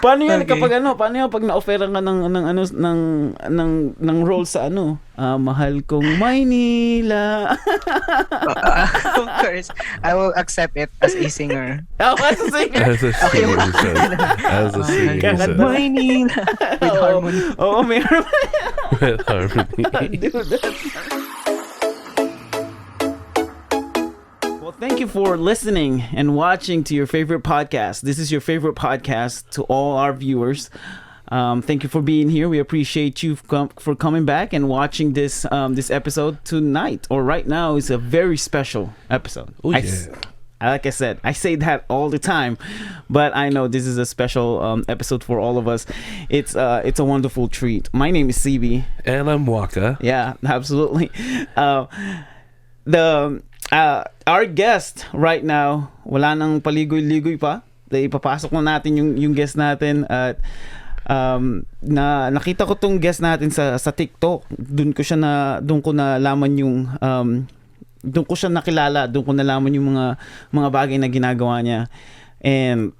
Paano yan Okay. paano yan pag na-offeran ka ng role sa mahal kong Maynila. Of course, I will accept it as a singer. As a singer. As a singer, he said. As a singer, he said. Maynila. With harmony. Oo, meron. With harmony. Dude, well, thank you for listening and watching to your favorite podcast. This is your favorite podcast to all our viewers. Thank you for being here. We appreciate you for coming back and watching this this episode tonight or right now. Is a very special episode. Oh, yeah. Like I said, I say that all the time, but I know this is a special episode for all of us. It's a wonderful treat. My name is CB. And I'm Waka. Yeah, absolutely. Our guest right now, wala nang paligoy-ligoy pa. Ipapasok na natin yung guest natin at na nakita ko tong guest natin sa TikTok. Doon ko nalaman yung doon ko siya nakilala, doon ko nalaman yung mga bagay na ginagawa niya. And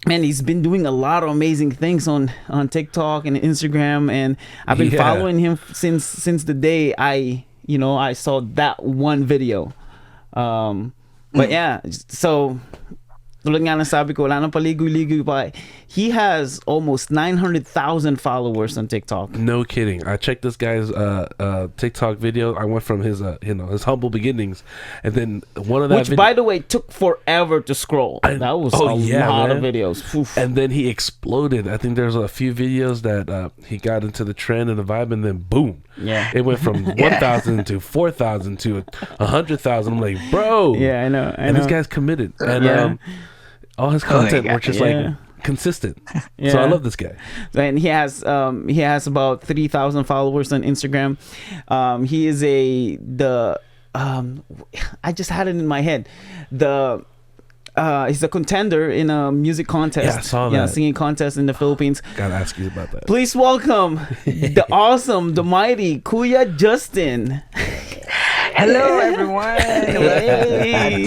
man, he's been doing a lot of amazing things on TikTok and Instagram, and I've been following him since the day I saw that one video. But yeah, so tulad nga ng sabi ko, wala nang paligoy-ligoy pa. He has almost 900,000 followers on TikTok. No kidding. I checked this guy's TikTok video. I went from his his humble beginnings, and then one of that which by the way took forever to scroll. That was a lot of videos. Oof. And then he exploded. I think there's a few videos that he got into the trend and the vibe, and then boom. Yeah. It went from 1,000 to 4,000 to 100,000. I'm like, bro. Yeah, I know. This guy's committed. And all his content were just like consistent. So I love this guy. And he has about 3,000 followers on Instagram. He is I just had it in my head. He's a contender in a music contest. Yeah, I saw that. Singing contest in the Philippines. Gotta ask you about that. Please welcome the awesome, the mighty Kuya Justin. Hello, everyone. Hey.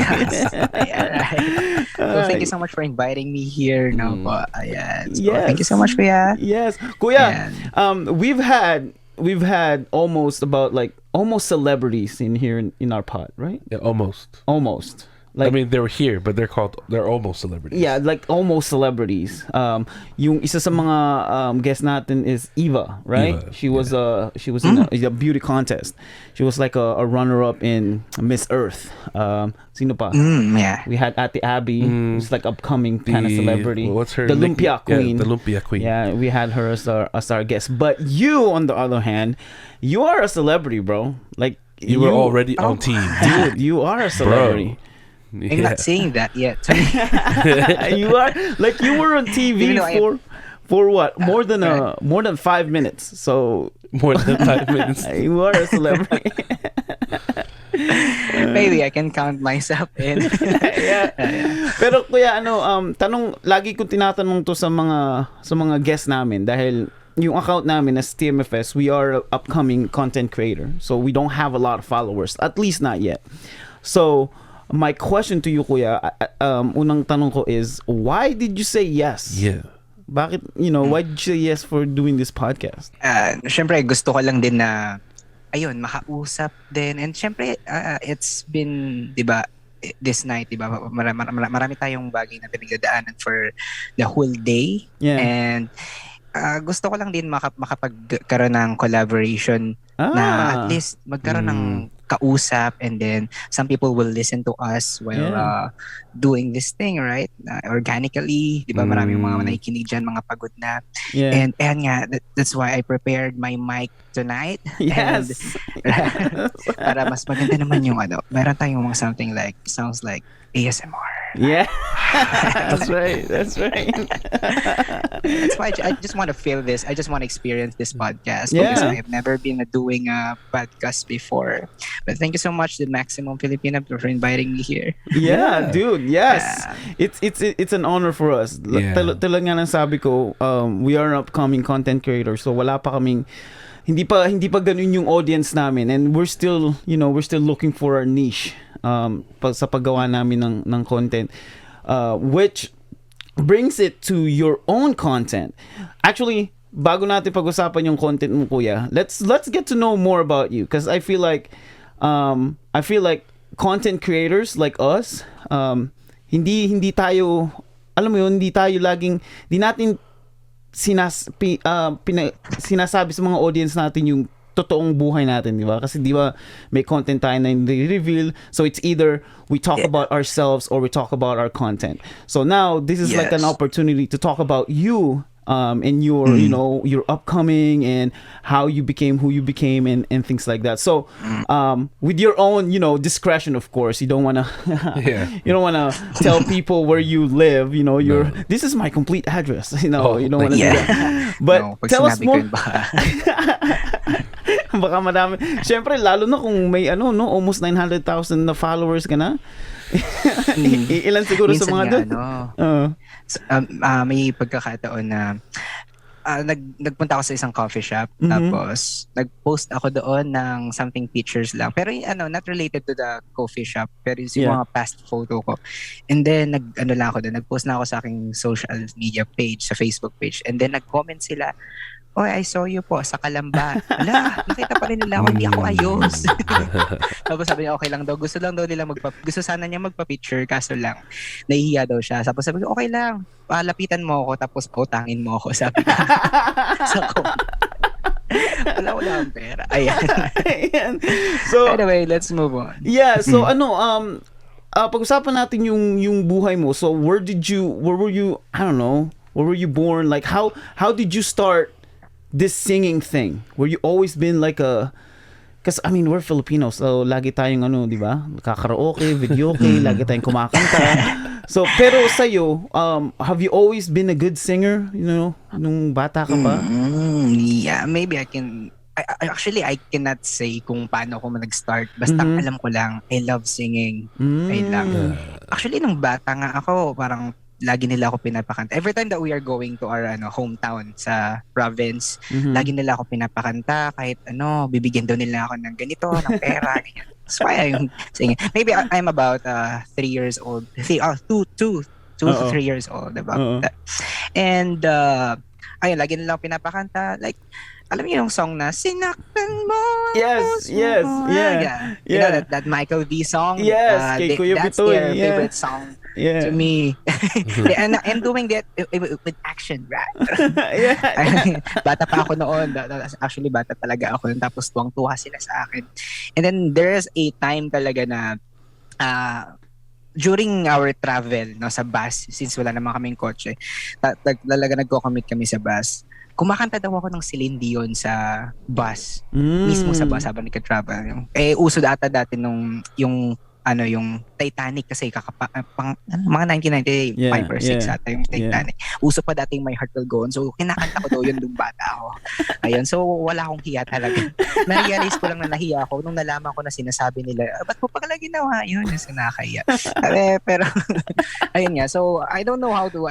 Well, thank you so much for inviting me here. No, ayan. So, Yes. Thank you so much, Kuya. Yes, Kuya. We've had almost celebrities in here in our pod, right? Yeah, almost. Like, I mean, they were here, but they're almost celebrities. yeah, like almost celebrities. Yung isa sa mga guest natin is Eva, right? Eva, she was in a beauty contest. She was like a runner-up in Miss Earth. Sino pa? Yeah. We had Ate Abby, who's like upcoming kind of celebrity. What's her The nickname? Lumpia Queen. Yeah, the Lumpia Queen. Yeah, we had her as our guest. But you, on the other hand, you are a celebrity, bro. Like You were already on TV. dude. You are a celebrity. I'm not saying that yet. You were on TV Even though for what? More than 5 minutes. So More than 5 minutes. you are a celebrity. Maybe I can count myself in. Yeah. Pero kuya, tanong lagi kong tinatanong to sa mga guests namin dahil yung account namin as TMFS, we are an upcoming content creator. So we don't have a lot of followers, at least not yet. So my question to you, Kuya, unang tanong ko is, why did you say yes? Yeah. Bakit, why did you say yes for doing this podcast? Syempre, gusto ko lang din na, makausap din. And syempre, it's been, di ba, this night, di ba, marami tayong bagay na pinagdadaanan for the whole day. Yeah. And gusto ko lang din makapagkaroon ng collaboration na at least magkaroon ng kausap, and then some people will listen to us while doing this thing, right? Organically, di ba, maraming mga nakikinig dyan, mga pagod na. Yeah. And nga, that's why I prepared my mic tonight. Yes. And, para mas maganda naman yung meron tayong mga something like, sounds like ASMR. Yeah. That's right. That's why I just want to feel this. I just want to experience this podcast Yeah. because I have never been doing a podcast before. But thank you so much, the Maximum Filipino, for inviting me here. Yeah, dude. Yes. It's an honor for us. Yeah. Tulad nga ng sabi ko, we are an upcoming content creator, so wala pa kaming hindi pa ganun yung audience namin, and we're still looking for our niche sa paggawa namin ng content, which brings it to your own content. Actually, bago natin pag-usapan yung content mo, Kuya, let's get to know more about you, because I feel like content creators like us, hindi tayo, alam mo yun, hindi natin sinasabi sa mga audience natin yung totoong buhay natin, di ba? Kasi di ba may content tayo na hindi reveal, so it's either we talk about ourselves or we talk about our content. So now this is like an opportunity to talk about you, and your your upcoming and how you became who you became, and things like that. So with your own discretion, of course, you don't want to you don't want to tell people where you live, this is my complete address, you don't want to do that. But no, tell us more. Baka madami. Siyempre, lalo na kung may almost 900,000 na followers ka na. Ilan siguro minsan sa mga doon? May pagkakataon na nagpunta ako sa isang coffee shop, tapos nag-post ako doon ng something pictures lang. Pero not related to the coffee shop, pero yung mga past photo ko. And then nag-post na ako sa aking social media page, sa Facebook page. And then nag-comment sila, "Oy, I saw you po sa Kalamba." Ala, nakita pa rin nila ako, hindi ako ayos. Tapos sabi niya, okay lang daw. Gusto sana niya magpa-picture, kaso lang, nahihiya daw siya. Tapos sabi niya, okay lang, lapitan mo ako, tapos pautangin mo ako, sabi niya. Wala akong pera. Ayan. So, anyway, let's move on. Yeah, so pag-usapan natin yung buhay mo. So, where were you, I don't know, where were you born? Like, how did you start this singing thing? Were you always been like because I mean, we're Filipinos, so lagi tayong di ba? Kakaraoke, videoke, lagi tayong kumakanta. So, pero sa'yo, have you always been a good singer, nung bata ka pa? Yeah, maybe I cannot say kung paano ako nag-start. Basta alam ko lang, I love singing. I love. Actually, nung bata nga ako, parang lagi nila ako pinapakanta. Every time that we are going to our hometown sa province, lagi nila ako pinapakanta. Kahit bibigyan daw nila ako ng ganito, ng pera, ganyan. That's why I'm singing. Maybe I'm about 3 years old. 2 to 3 years old about that. And ayun, lagi nila ako pinapakanta. Like, alam niyo yung song na Sinaktan Mo. Yes. You know that Michael V song? Yes, kay Kuya that's Bitoy. their favorite song to me. And doing that with action, right? Bata pa ako noon. Actually, bata talaga ako noon. Tapos tuwang-tuwa sila sa akin. And then there's a time talaga na during our travel sa bus, since wala naman kaming kotse, talaga nagko-commute kami sa bus. Kumakanta daw ako ng Celine Dion sa bus. Mismo sa bus habang nagka-travel. Uso dati yung Titanic, kasi mga 1995 or 6 ata yung Titanic. Uso pa dati yung My Heart Will Go On. So, kinakanta ko daw yun nung bata ako. Ayun. So, wala akong hiya talaga. Na-realize ko lang na nahiya ako nung nalaman ko na sinasabi nila, ba't mo pala ginawa yun? Yung sinakaya. Pero, ayun nga. So, I don't know how did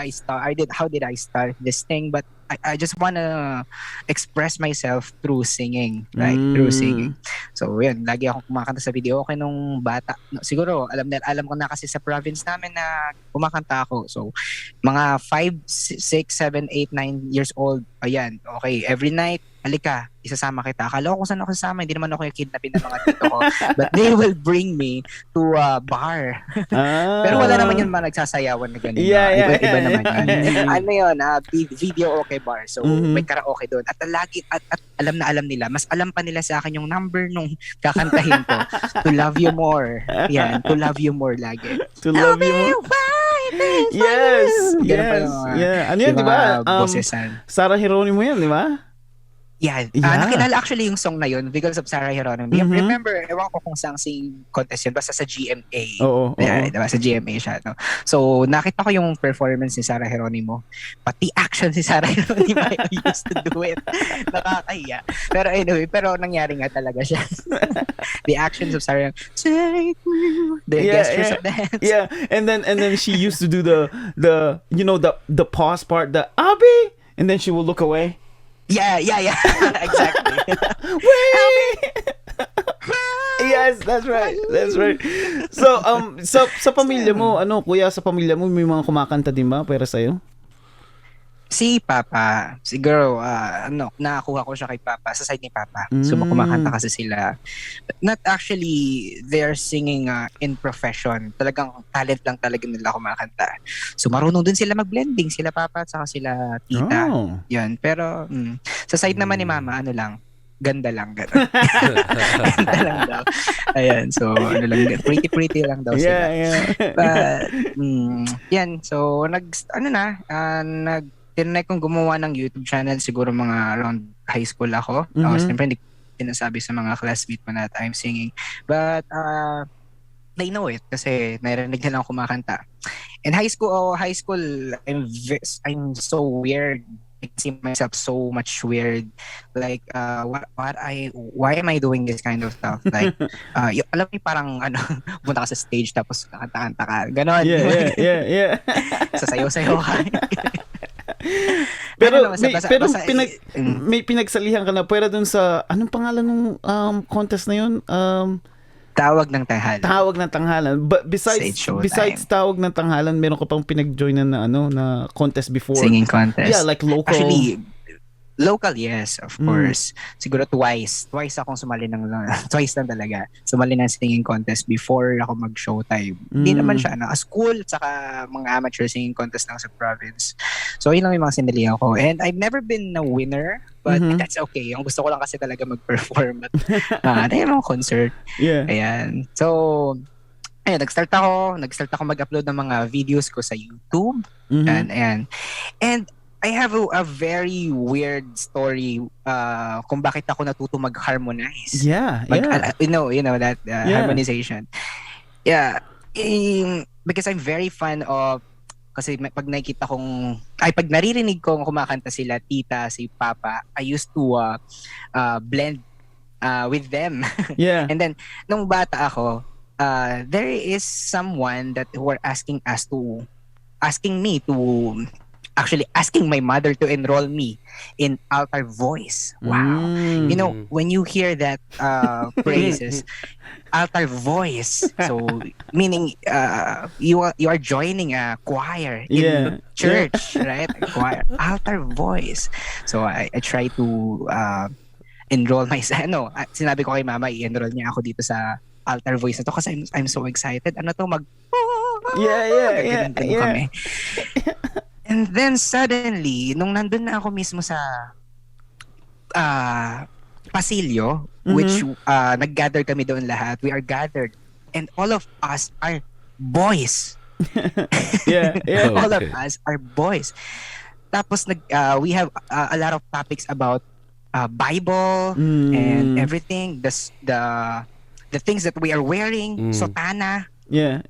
I start this thing, but I just wanna express myself through singing, right? Through singing. So, yun, lagi akong kumakanta sa video. Okay, nung bata, siguro, alam ko na kasi sa province namin na kumakanta ako. So, mga 5, 6, 7, 8, 9 years old, ayan, okay, every night, halika, isasama kita. Akala ko kung saan ako sasama, hindi naman ako yung kidnapin ng mga tito ko. But they will bring me to a bar. Pero wala naman yun mga nagsasayawan na gano'n. Iba naman yun. Ano yun, video okay bar. So, may karaoke doon. At alam nila. Mas alam pa nila sa akin yung number nung kakantahin ko. To love you more. Yan, to love you more lagi. To love you more. Yes. Ano yun, di ba? Sarah Geronimo yan, di ba? Yeah. Nakilala actually yung song na yun because of Sarah Geronimo. Remember, ewan ko kung saan sing contest yun, basta sa GMA. Diba? Sa GMA siya. No? So, nakita ko yung performance ni Sarah Geronimo. Pati action si Sarah Geronimo, I used to do it. Nakakahiya. Pero anyway, nangyari nga talaga siya. The actions of Sarah, take me, the gestures of dance. Yeah, and then she used to do the pause part, the Abi, and then she will look away. Yeah. Exactly. Yes, that's right. That's right. So, sa pamilya mo, kuya, sa pamilya mo, may mga kumakanta din ba para sa'yo? Si Papa, siguro, nakakuha ko siya kay Papa, sa side ni Papa. So, kumakanta kasi sila. Not actually, they're singing in profession. Talagang talent lang talaga nila kumakanta. So, marunong din sila mag-blending. Sila Papa at saka sila Tita. Oh. Yun. Pero, sa side naman ni Mama, ganda lang. Ganda lang daw. Ayan, so, pretty lang daw sila. Yeah. But, yan. So, tinry kong gumawa ng YouTube channel siguro mga around high school ako. Siyempre, hindi ko sinasabi sa mga classmate ko na I'm singing. But, they know it kasi narinig nila ako kumakanta. In high school, I'm so weird. I see myself so much weird. Like, why am I doing this kind of stuff? Like, alam mo parang, punta ka sa stage tapos kakanta-kanta ka. Ganon. Yeah. Sasayaw-sayaw ka. Pero may pinagsalihan ka na pwera dun sa anong pangalan ng contest na yun? Tawag ng Tanghalan. But besides Tawag ng Tanghalan, meron ka pang pinag-joinan na contest before? Singing contest. Yeah, like local. Actually, local, yes, of course. Siguro twice akong sumali twice lang talaga. Sumali ng singing contest before ako mag-showtime. Hindi naman siya, school, saka mga amateur singing contest lang sa province. So, yun lang yung mga sinalihan ko. And I've never been a winner, but that's okay. Ang gusto ko lang kasi talaga mag-perform at mga concert. Yeah. Ayan. So, ayun, nag-start ako mag-upload ng mga videos ko sa YouTube. And I have a very weird story kung bakit ako natuto mag-harmonize. Yeah. You know that harmonization. Yeah. Because I'm very fan of, kasi pag naririnig kong kumakanta sila Tita, si Papa, I used to blend with them. Yeah. And then nung bata ako, there is someone that were asking my mother to enroll me in altar voice. Wow. You know, when you hear that phrases, altar voice, so meaning you are joining a choir in church, right? A choir, altar voice. So I try to enroll myself. Sinabi ko kay Mama, i-enroll niya ako dito sa altar voice na to kasi I'm so excited. Yeah. Kami. And then suddenly, nung nandun na ako mismo sa pasilyo, which nag-gather kami doon lahat, we are gathered. And all of us are boys. All of us are boys. Tapos we have a lot of topics about Bible and everything. The things that we are wearing, sotana. Yeah.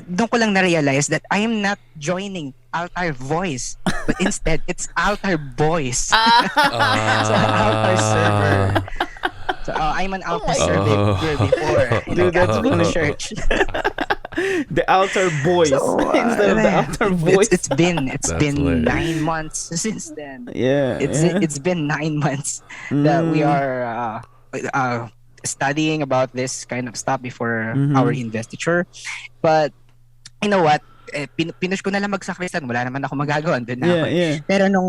Doon ko lang na-realize that I am not joining altar voice, but instead, it's altar boys. So, altar server. So, I'm an altar server before. Dude, that's in the church. The altar boys instead of the altar boys. It's been 9 months since then. Yeah. It's been 9 months that we are studying about this kind of stuff before our investiture. But you know what? Pinush ko na lang magsakristan. Wala naman ako magagawa. Andun na ako. Yeah. Pero nung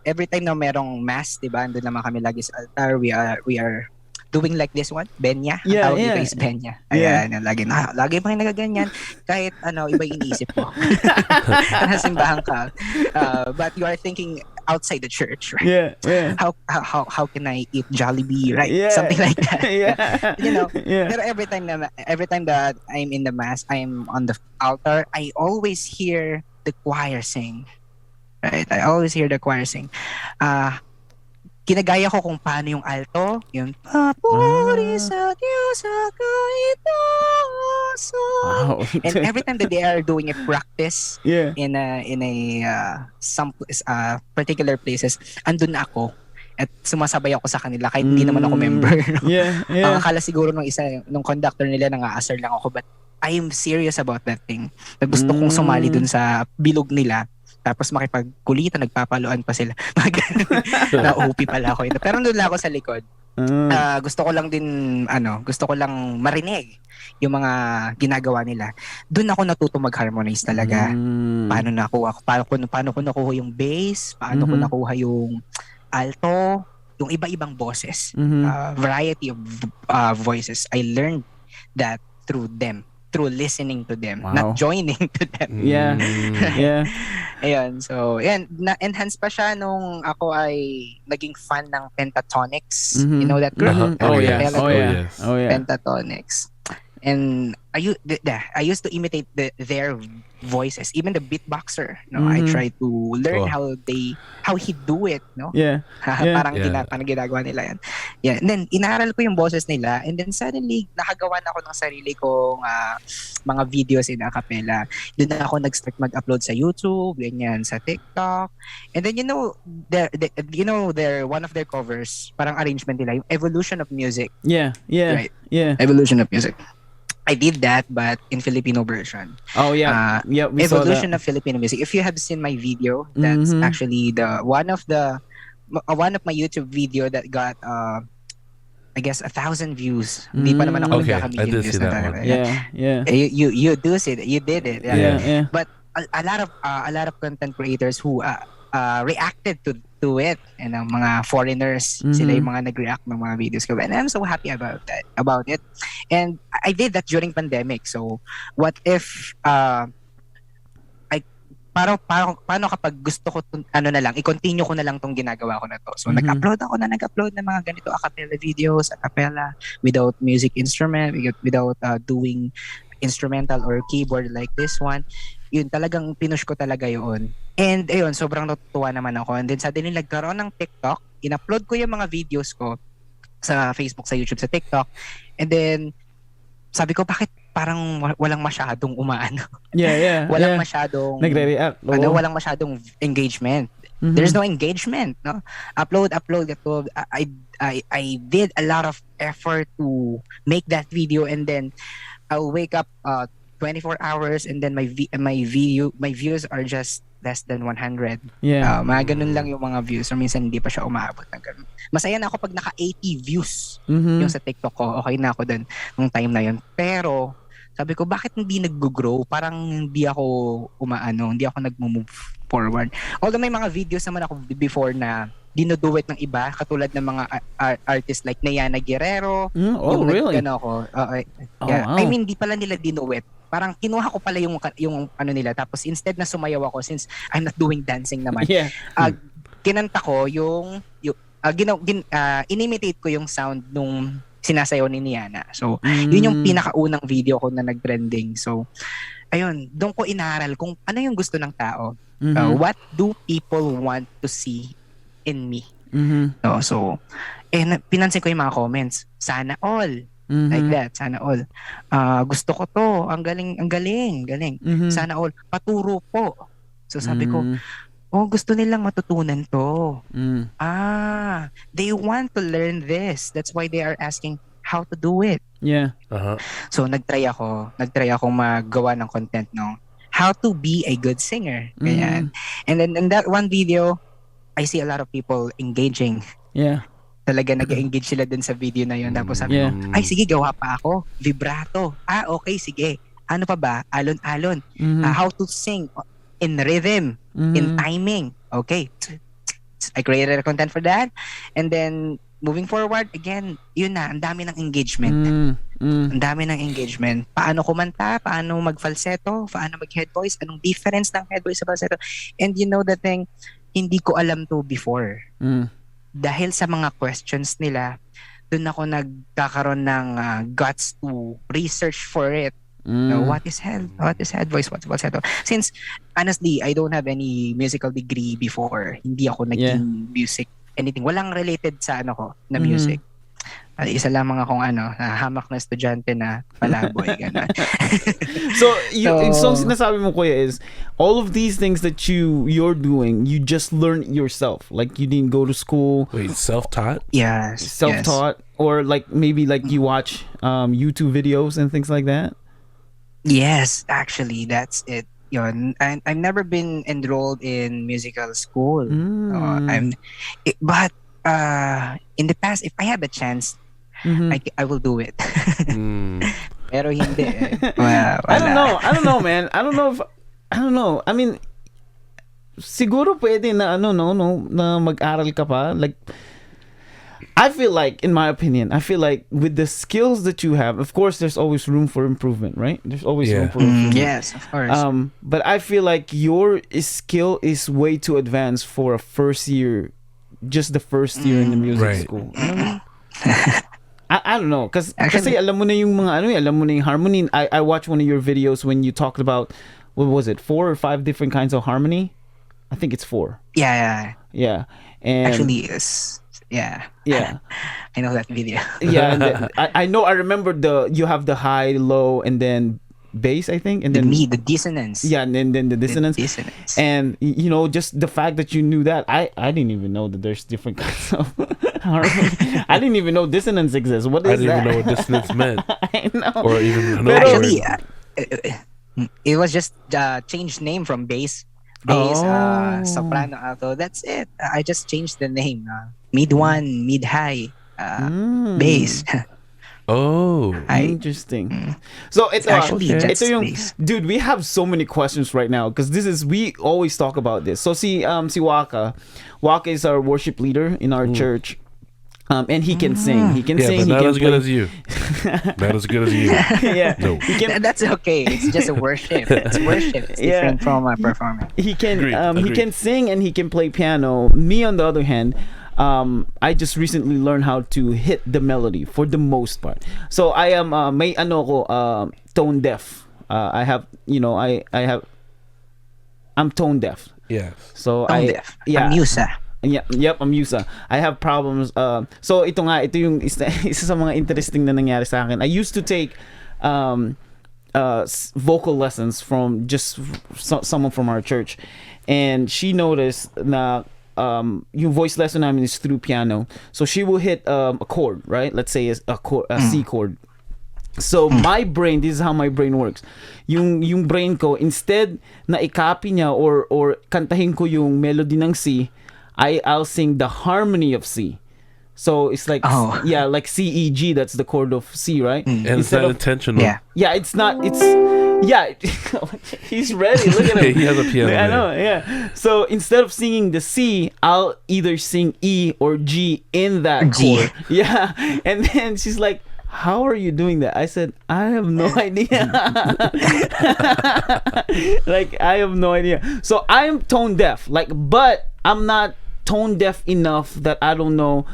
every time na merong mass, diba? Andun naman kami lagi sa altar. We are doing like this one, Benya. Ang tawag dito is Benya. Ayan, lagi pa rin nagaganyan. Kahit iba yung iniisip ko. Nasa simbahan ka. But you are thinking outside the church, right? Yeah. How can I eat Jollibee, right? Yeah. Something like that. You know. Yeah. Pero every time that I'm in the mass, I'm on the altar, I always hear the choir sing. Right? I always hear the choir sing. Kinagaya ko kung paano yung alto, yung papuri sa Diyos ako itoso. Wow. And every time that they are doing a practice in some particular places, andun na ako at sumasabay ako sa kanila kahit hindi naman ako member. Ang akala siguro nung conductor nila nang-aasar lang ako, but I am serious about that thing. Na gusto kong sumali dun sa bilog nila tapos makipagkulitan, nagpapaluan pa sila. Na-OP pala ako. Pero doon lang ako sa likod. Gusto ko lang din gusto ko lang marinig yung mga ginagawa nila. Doon ako natuto mag-harmonize talaga. Paano ko nakuha yung bass, paano ko nakuha yung alto, yung iba-ibang boses. Variety of voices. I learned that through them, through listening to them, not joining to them. Yeah. Ayun, so na-enhance pa siya nung ako ay naging fan ng Pentatonics. You know that group? Yes. Pentatonics. And I used to imitate their voices, even the beatboxer. No, I try to learn how he do it. No, parang ginagawa nila yan. Yeah, and then inaral ko yung boses nila, and then suddenly nakagawa na ako ng sarili kong mga videos in a cappella. Doon na ako nag-start mag-upload sa YouTube, ganyan, sa TikTok. And then their one of their covers, parang arrangement nila, yung Evolution of Music. Right? Evolution of Music. I did that, but in Filipino version. Oh yeah, we saw that. Evolution of Filipino music. If you have seen my video, that's actually one of my YouTube video that got I guess 1,000 views. Hindi pa naman ako nagkaka-million views na talaga. Yeah. You did it. Yeah. But a lot of content creators who reacted to it, and mga foreigners, sila yung mga nag-react ng mga videos ko, and I'm so happy about it. And I did that during pandemic. So what if paano kapag gusto ko i-continue ko na lang tong ginagawa ko na to. So nag-upload ng mga ganito a cappella videos, a cappella, without music instrument, without doing instrumental or keyboard like this one. Yun, talagang pinush ko talaga yun. And ayun, sobrang natutuwa naman ako. And then suddenly nagkaroon ng TikTok, in-upload ko yung mga videos ko sa Facebook, sa YouTube, sa TikTok. And then sabi ko, bakit parang walang masyadong umaano? Walang masyadong nagre-react. Walang masyadong engagement. There's no engagement, no? Upload. I did a lot of effort to make that video, and then I'll wake up 24 hours, and then my views are just less than 100. Mga ganun lang yung mga views, or minsan hindi pa siya umaabot ng ganun. Masaya na ako pag naka 80 views yung sa TikTok ko. Okay na ako dun nung time na yun. Pero sabi ko, bakit hindi nag-grow? Parang hindi ako hindi ako nag-move forward. Although may mga videos naman ako before na dinoduet ng iba, katulad ng mga artists like Nayana Guerrero. Really? Wow. I mean, di pala nila dinuet. Parang kinuha ko pala yung nila, tapos instead na sumayaw ako, since I'm not doing dancing naman. Kinanta ko inimitate ko yung sound nung sinasayaw ni Niana. So, yun yung pinakaunang video ko na nag-trending. So, ayun, doon ko inaral kung ano yung gusto ng tao. What do people want to see in me? So, pinansin ko yung mga comments. Sana all. Like that, sana all. Gusto ko to. Ang galing. Sana all. Paturo po. So, sabi ko, gusto nilang matutunan to. They want to learn this. That's why they are asking how to do it. So nagtry ako magawa ng content no, how to be a good singer. Ganyan. And then in that one video, I see a lot of people engaging. Talaga nag-engage sila dun sa video na yun. Tapos sabi ko, ay sige, gawa pa ako. Vibrato. Okay, sige. Ano pa ba? Alon-alon. How to sing in rhythm, in timing. Okay. I created a content for that. And then, moving forward, again, yun na, ang dami ng engagement. Ang dami ng engagement. Paano kumanta, paano mag-falsetto, paano mag-head voice, anong difference ng head voice sa falsetto. And you know the thing, hindi ko alam to before. Dahil sa mga questions nila, doon ako nagkakaroon ng guts to research for it. What is head voice, what's falsetto. Since honestly, I don't have any musical degree before. Hindi ako naging music anything. Walang related sa na music. Isa lamang akong hamak na estudyante na palaboy ganun. So sinasabi mo kuya is all of these things that you're doing, you just learn yourself. Like you didn't go to school. Wait, self-taught? Yes. Self-taught, or like maybe like you watch YouTube videos and things like that? Yes, actually, that's it. yun, I've never been enrolled in musical school. But in the past, if I had the chance, I will do it. Pero hindi eh. Wala. I don't know, man. I don't know. I mean, siguro pwede na na mag-aral ka pa. Like, I feel like, in my opinion, with the skills that you have, of course, there's always room for improvement, right? There's always room for improvement. Yes, of course. But I feel like your skill is way too advanced for a first year, just the first year in the music school. You know what I mean? I don't know, kasi alam mo na yung mga alam mo na yung harmony. I watched one of your videos when you talked about, what was it, 4 or 5 different kinds of harmony? I think it's 4. Yeah. And actually, yes. Yeah. I know that video. Yeah, and then, I know. I remember you have the high, low, and then bass, I think, and then the dissonance. Yeah, and then the dissonance. The dissonance. And just the fact that you knew that, I didn't even know that there's different kinds of harmony. I didn't even know dissonance exists. What is that? I didn't even know what dissonance meant. I know. Or even know. Actually, it was just changed name from bass, soprano, alto. That's it. I just changed the name. Mid 1, mid high, bass. Interesting. So it's actually ito yung bass. Dude, we have so many questions right now because we always talk about this. So si Waka is our worship leader in our church. And he can sing. He can sing. But not as good as you. Not as good as you. Yeah. No. That's okay. It's just a worship. It's worship. It's different from a performance. He can Agreed. he can sing and he can play piano. Me, on the other hand, I just recently learned how to hit the melody for the most part. So I am tone deaf. I'm tone deaf. Yeah. So Tone deaf. Yeah. I'm Musa. Yep, I'm Musa. I have problems. So ito yung isa sa mga interesting na nangyari sa akin. I used to take vocal lessons from just someone from our church, and she noticed na yung voice lesson namin is through piano. So she will hit a chord, right? Let's say a C chord. So my brain, this is how my brain works. Yung brain ko, instead na i-copy niya or kantahin ko yung melody ng C, I'll sing the harmony of C. So it's like like C, E, G, that's the chord of C, right? And it's not intentional. Yeah, it's not. It's he's ready. Look at him. He has a piano. I know. Yeah. So instead of singing the C, I'll either sing E or G in that chord. Yeah. And then she's like, "How are you doing that?" I said, "I have no idea." Like, I have no idea. So I'm tone deaf. Like, but I'm not tone deaf enough that I don't know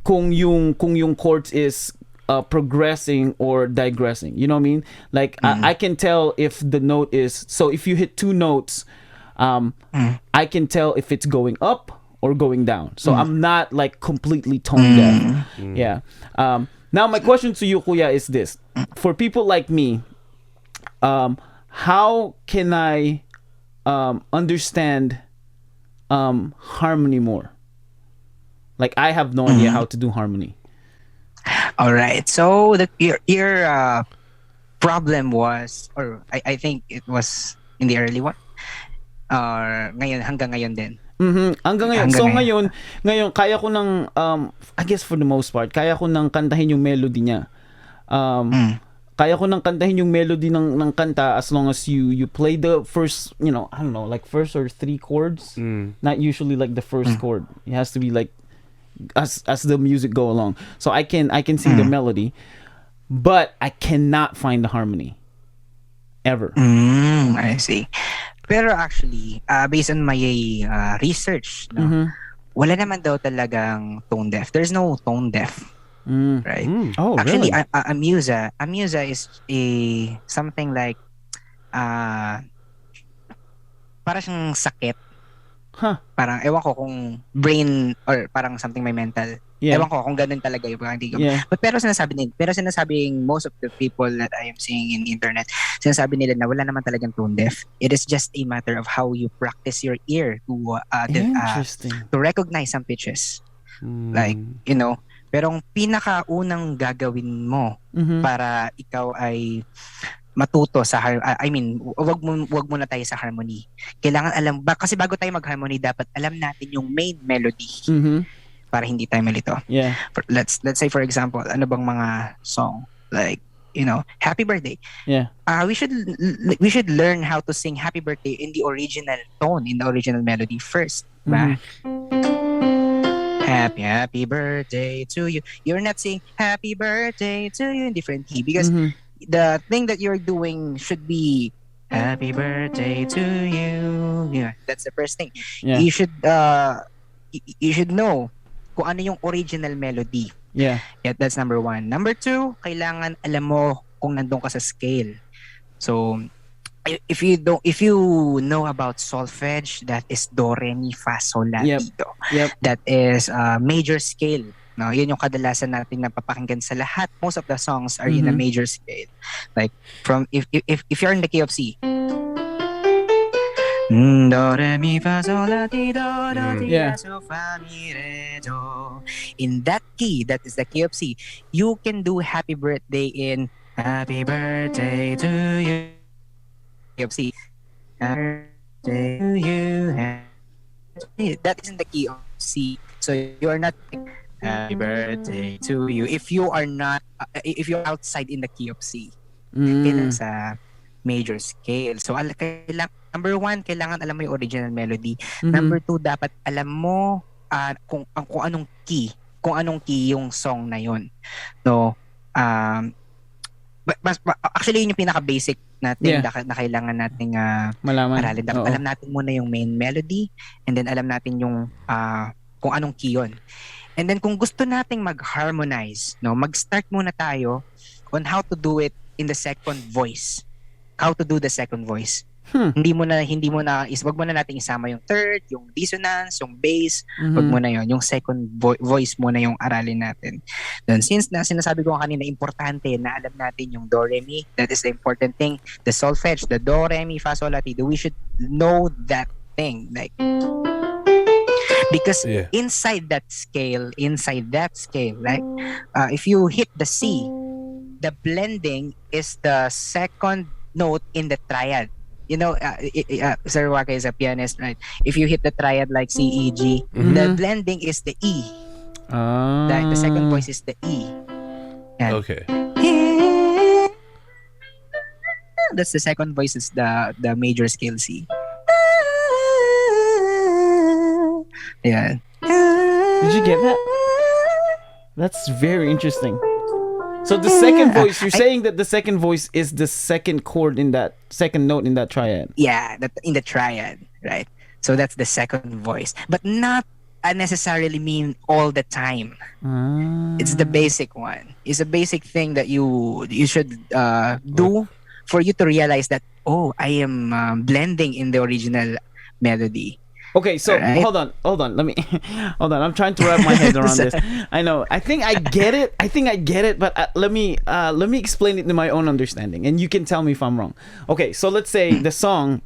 kung yung chords is progressing or digressing. You know what I mean? Like, I can tell if the note is, so if you hit 2 notes, I can tell if it's going up or going down. So I'm not like completely tone deaf. Yeah. Now my question to you, Kuya, is this: for people like me, how can I understand harmony more? Like, I have no idea how to do harmony. All right. So your problem was, or I think it was in the early one, or hanggang ngayon din. Hanggang ngayon. So ngayon kaya ko ng I guess for the most part, kaya ko nang kantahin yung melody niya. Kaya ko nang kantahin yung melody ng kanta as long as you play the first, I don't know, like first or 3 chords. Not usually like the first chord. It has to be like as the music go along. So I can sing the melody, but I cannot find the harmony ever. I see. Pero actually, based on my research, wala naman daw talagang tone deaf. There's no tone deaf. Right? Oh, actually, really? Amusa is something like para siyang sakit. Parang ewan ko kung brain or parang something may mental. Ewan ko kung ganun talaga yung parang hindi ko. But pero sinasabing most of the people that I am seeing in the internet, sinasabi nila na wala naman talagang tone deaf. It is just a matter of how you practice your ear to recognize some pitches. Like, pero ang pinakaunang gagawin mo para ikaw ay matuto sa wag muna tayo sa harmony. Kailangan kasi bago tayo mag-harmony dapat alam natin yung main melody para hindi tayo malito. Yeah. Let's say for example, ano bang mga song like Happy Birthday. Yeah. We should learn how to sing Happy Birthday in the original tone, in the original melody first, ba? Happy birthday to you. You're not saying happy birthday to you in different key because the thing that you're doing should be happy birthday to you. Yeah, that's the first thing. Yeah. You should know kung ano yung original melody. Yeah. Yeah, that's number 1. Number 2, kailangan alam mo kung nandun ka sa scale. So, if you know about solfege, that is do, re, mi, fa, sol, la, ti, do. Yep. That is major scale. No, yun yung kadalasan natin napapakinggan sa lahat. Most of the songs are in a major scale. Like from if you're in the key of C. Do, re, mi, fa, sol, la, ti, do, do, ti, la, so, fa, mi, re, do. In that key, that is the key of C, you can do happy birthday in happy birthday to you. Key of C. Happy birthday to you. That is in the key of C. So you are not happy birthday to you if you are not if you're outside in the key of C. Kailangan sa major scale. So number 1, kailangan alam mo yung original melody. Number 2, dapat alam mo kung anong key yung song na yun. No, actually yun yung pinaka-basic natin na kailangan nating malaman. Aralin. Dapat alam natin muna yung main melody and then alam natin yung kung anong key yun. And then kung gusto nating mag-harmonize, no, mag-start muna tayo on how to do it in the second voice. How to do the second voice. Hindi mo na wag mo na nating isama yung third, yung dissonance, yung bass, wag mo na yon. Yung second voice muna yung aralin natin. Then since na sinasabi ko kanina importante na alam natin yung do, re, mi, that is the important thing. The solfege, the do, re, mi, fa, sol, la, ti, do, we should know that thing, like because inside that scale, like if you hit the C, the blending is the second note in the triad. Sir Waka is a pianist, right? If you hit the triad like C, E, G, the blending is the E. The second voice is the E. And okay. That's the second voice is the major scale C. Yeah. Did you get that? That's very interesting. So the second voice, you're saying that the second voice is the second chord in that second note in that triad. Yeah, in the triad, right? So that's the second voice, but not necessarily mean all the time. It's the basic one. It's a basic thing that you should do for you to realize that I am blending in the original melody. Okay, so hold on. Let me hold on. I'm trying to wrap my head around this. I know. I think I get it, but let me explain it in my own understanding, and you can tell me if I'm wrong. Okay, so let's say the song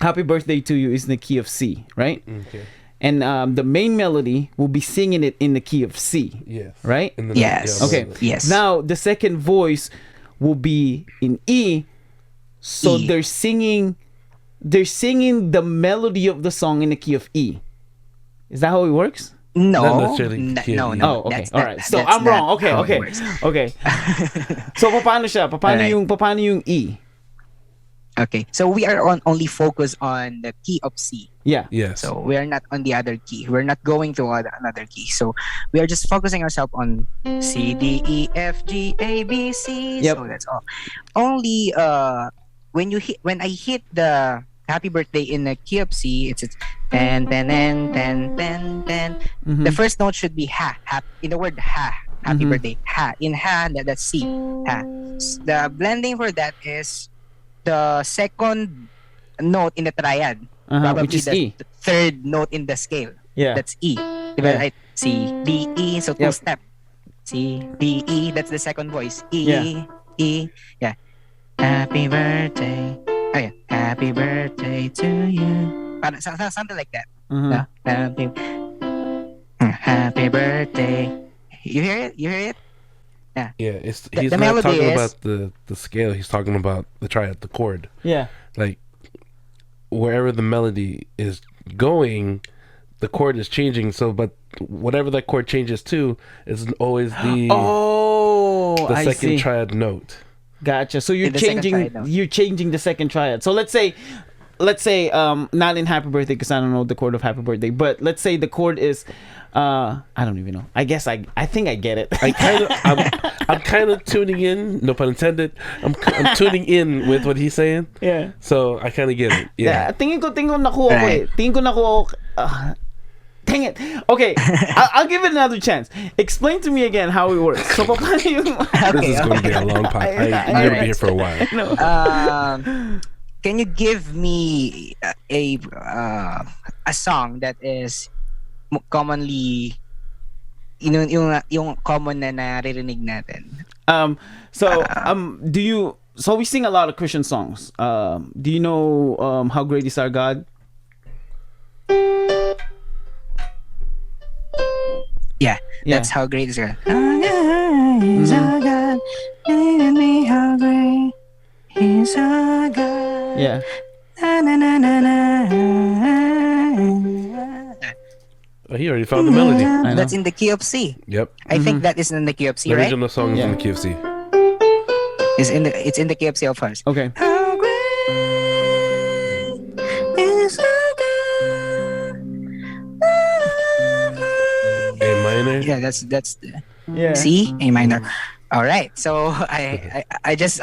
"Happy Birthday to You" is in the key of C, right? Okay. And the main melody will be singing it in the key of C. Yes. Right? Yes. Okay. Yes. Now the second voice will be in E, so they're singing the melody of the song in the key of E. Is that how it works? No. Not necessarily. No. Oh, okay. All right. So I'm wrong. Okay. So paano siya? Paano yung E? Okay. So we are only focused on the key of C. Yeah. Yes. So we are not on the other key. We're not going to another key. So we are just focusing ourselves on C, D, E, F, G, A, B, C. Yep. So that's all. Only when I hit the Happy Birthday in the key of C, it's ten. The first note should be ha. In the word ha. Happy birthday. Ha. In ha, that's C. Ha. The blending for that is the second note in the triad. Probably which is the E. third note in the scale. Yeah. That's E. Right? C, D, E. So two step. C, D, E. That's the second voice. E, E. Yeah. Happy birthday. Oh yeah. Happy birthday to you. Something like that. Happy birthday. You hear it? Yeah, The- he's the not melody talking is- about the scale. He's talking about the triad, the chord. Yeah. Like wherever the melody is going, the chord is changing. So, but whatever that chord changes to is always the I second see. triad note. Gotcha. So you're The second changing triad note. the second triad. So let's say not in Happy Birthday because I don't know the chord of Happy Birthday, but let's say the chord is I don't even know. I guess I think I get it. I'm kind of tuning in. No pun intended. I'm tuning in with what he's saying. Yeah. So I kind of get it. Yeah. Tingin ko nakuha ko eh. Right. Tingin ko nakuha ko. Dang it. Okay, I'll give it another chance. Explain to me again how it works. So paano yung This is going to be a long podcast. I'm going to be here for a while. Can you give me a song that is commonly yung common na naririnig natin? So we sing a lot of Christian songs. Do you know How Great Is Our God? Yeah, Yeah. that's How Great Is Our God. How great is our God? Tell me how great is our God. Yeah. Na, na, na, na, na. Oh, he already found the melody. know. That's in the key of C. Yep. I think that is in the key of C, The right? original song is Yeah. in the KFC. It's in the key of C of ours. Okay. How great is our God? A minor. Yeah, that's the Yeah. C, A minor. All right. So I just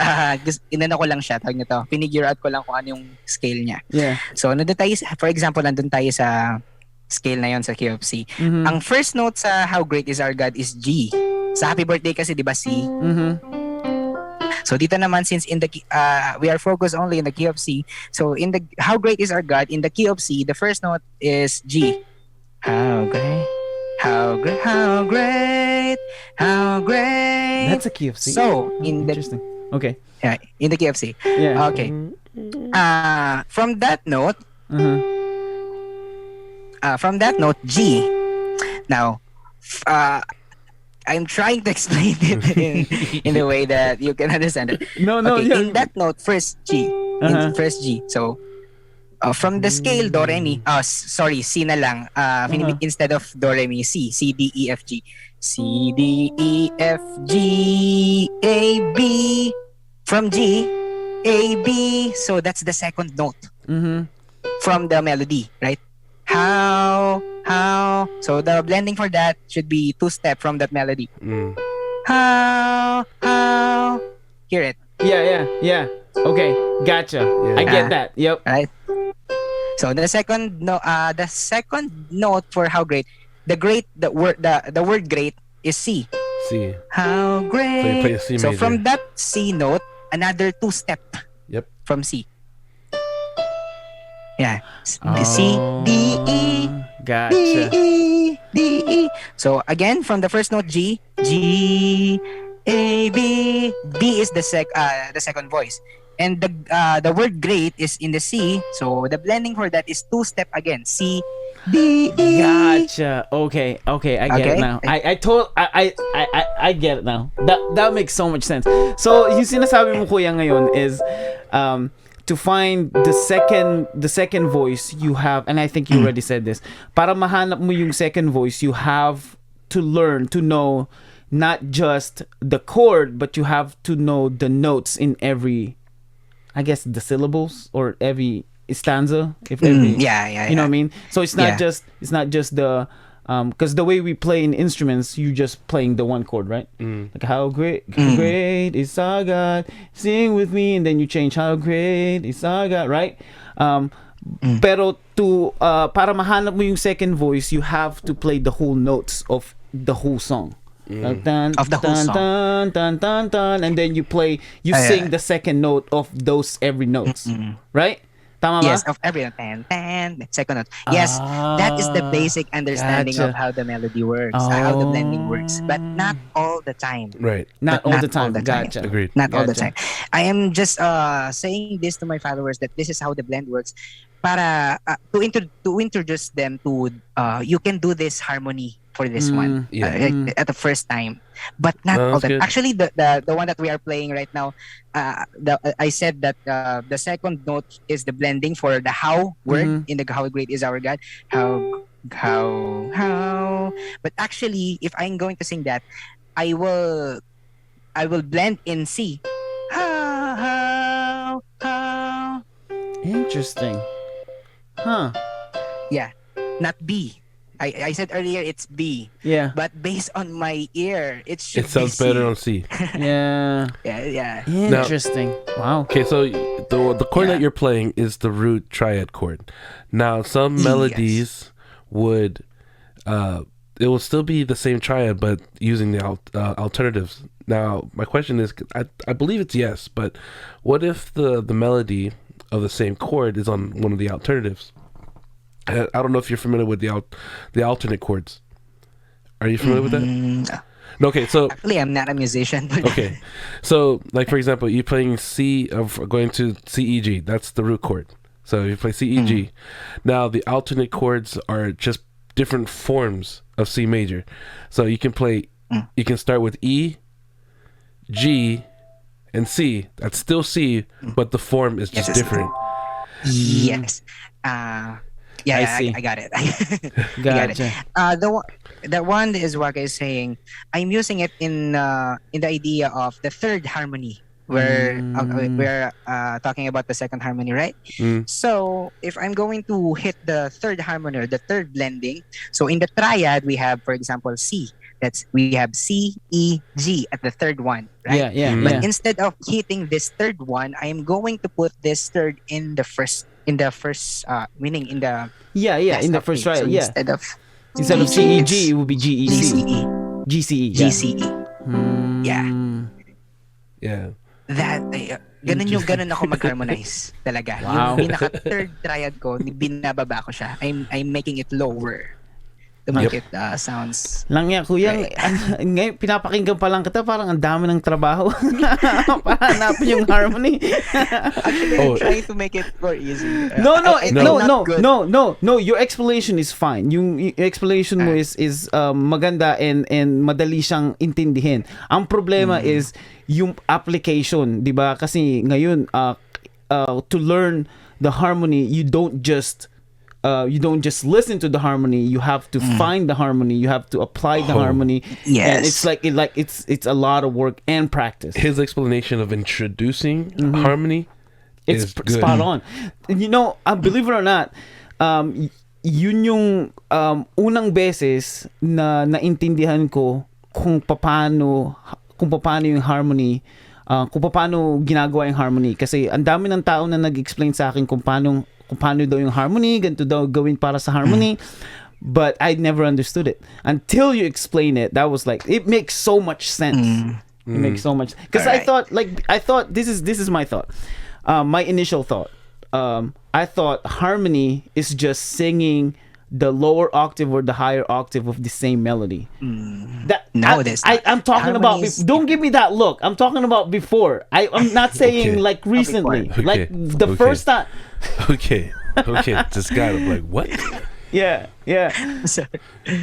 inano ko lang siya, tawag nito. Pinigure out ko lang kung ano yung scale niya. Yeah. So nandun tayo, for example, nandun tayo sa scale na yon sa key of C. Mhm. Ang first note sa How Great Is Our God is G. Sa Happy Birthday kasi 'di ba C? Mhm. So dito naman, since in the we are focused only in the key of C. So in the How Great Is Our God, in the key of C, the first note is G. How great, how great, how great, how great. That's a key of C. So in the Interesting. Okay. yeah, in the key of C. Yeah. Okay. From that note, Uh-huh. from that note, G. Now, I'm trying to explain it in a way that you can understand it. No, Okay, yeah. in that note, first G. Uh-huh. First G. So, from the scale do re mi, sorry, C na lang. Instead of do re mi, C, C D E F G, C D E F G A B. From G, A B. So that's the second note Mhm. from the melody, right? How. So the blending for that should be two-step from that melody. Mm. How. Hear it. Yeah. Okay. Gotcha. I get that. Yep. Right. So the second note for how great, the word great is C. C. How great. So you play a C So major. from that C note, another two-step Yep. from C. Yeah. C Oh, D E Gotcha. D E. So again, from the first note G, G A B. B is the second voice, and the word great is in the C. So the blending for that is two-step again. C D E. Gotcha. Okay. I get it Okay. now. I get it now. That makes so much sense. So yung sinasabi mo kuya ngayon is to find the second voice you have, and I think you already said this. Para mahanap mo yung second voice, you have to learn to know not just the chord, but you have to know the notes in every, I guess, the syllables or every stanza. If every, Yeah. you know what I mean. So it's not Yeah. just the because the way we play in instruments, you just playing the one chord, right? Like how great is our God, sing with me, and then you change how great is our God, right? Pero para mahanap mo yung second voice, you have to play the whole notes of the whole song. Dun, Of the whole dun, song. dun, dun, dun, dun, and then you sing the second note of those every notes, right? Tama ba? Yes, of every tan, second note. Yes, that is the basic understanding Gotcha. of how the melody works, how the blending works, but not all the time. Right. Not But all the time. Gotcha. Agreed. Not all the Gotcha. time. I am just saying this to my followers that this is how the blend works, para to introduce them to you can do this harmony for this one at the first time, but not No, all that's the good. actually the one that we are playing right now. I said that the second note is the blending for the how word in the how great is our God. How, but actually if I'm going to sing that, I will blend in C. How. Interesting. Huh. Yeah, not B. I said earlier it's B, Yeah. but based on my ear, it should It sounds be C. better on C. Yeah. Yeah. Interesting. Wow. Okay, so the chord that Yeah. you're playing is the root triad chord. Now, some melodies would it will still be the same triad, but using the alternatives. Now, my question is, I believe it's yes, but what if the melody of the same chord is on one of the alternatives? I don't know if you're familiar with the alternate chords. Are you familiar with that? No, okay, so Actually, I'm not a musician. But okay, so like for example, you're playing C of going to C E G. That's the root chord. So you play C E G. Now the alternate chords are just different forms of C major. So you can play. You can start with E, G, and C. That's still C, but the form is just different. Yes. Yeah, I I see. I got it. I got it. Gotcha. The one is what is saying. I'm using it in the idea of the third harmony, where we're talking about the second harmony, right? So if I'm going to hit the third harmony or the third blending, so in the triad we have, for example, C. We have C, E, G at the third one, right? Yeah. But instead of hitting this third one, I am going to put this third in the first meaning in the In the first triad. So Yeah. instead Instead of it's CEG, it would be GEC. GCE. GCE. Yeah. GCE. Yeah. Yeah. That ganun ako mag-harmonize talaga. Wow. Yung pinaka third triad ko, binababa ko siya. I'm making it lower to make it sounds Lang yan, kuya. Ngayon, pinapakinggan pa lang kita, parang ang dami ng trabaho. Para hanapin yung harmony. actually I'm trying to make it more easy. No. Your explanation is fine. Yung explanation mo is maganda and madali siyang intindihin. Ang problema is yung application, 'di ba? Kasi ngayon to learn the harmony, you don't just listen to the harmony. You have to find the harmony. You have to apply the harmony. Yes. And it's a lot of work and practice. His explanation of introducing harmony It's is good. spot on. You know, believe it or not, yun yung unang beses na naintindihan ko kung paano yung harmony, kung paano ginagawa yung harmony. Kasi ang dami ng tao na nag-explain sa akin kung paano daw yung harmony, ganito daw gawin para sa harmony. But I never understood it until you explain it. That was like, it makes so much sense. It makes so much, because I thought this is my thought. My initial thought. I thought harmony is just singing the lower octave or the higher octave of the same melody. I'm talking about. Don't give me that look. I'm talking about before. I'm not saying like recently. Okay. Like the first time. Okay. Just got it. Like what? Yeah. Sorry.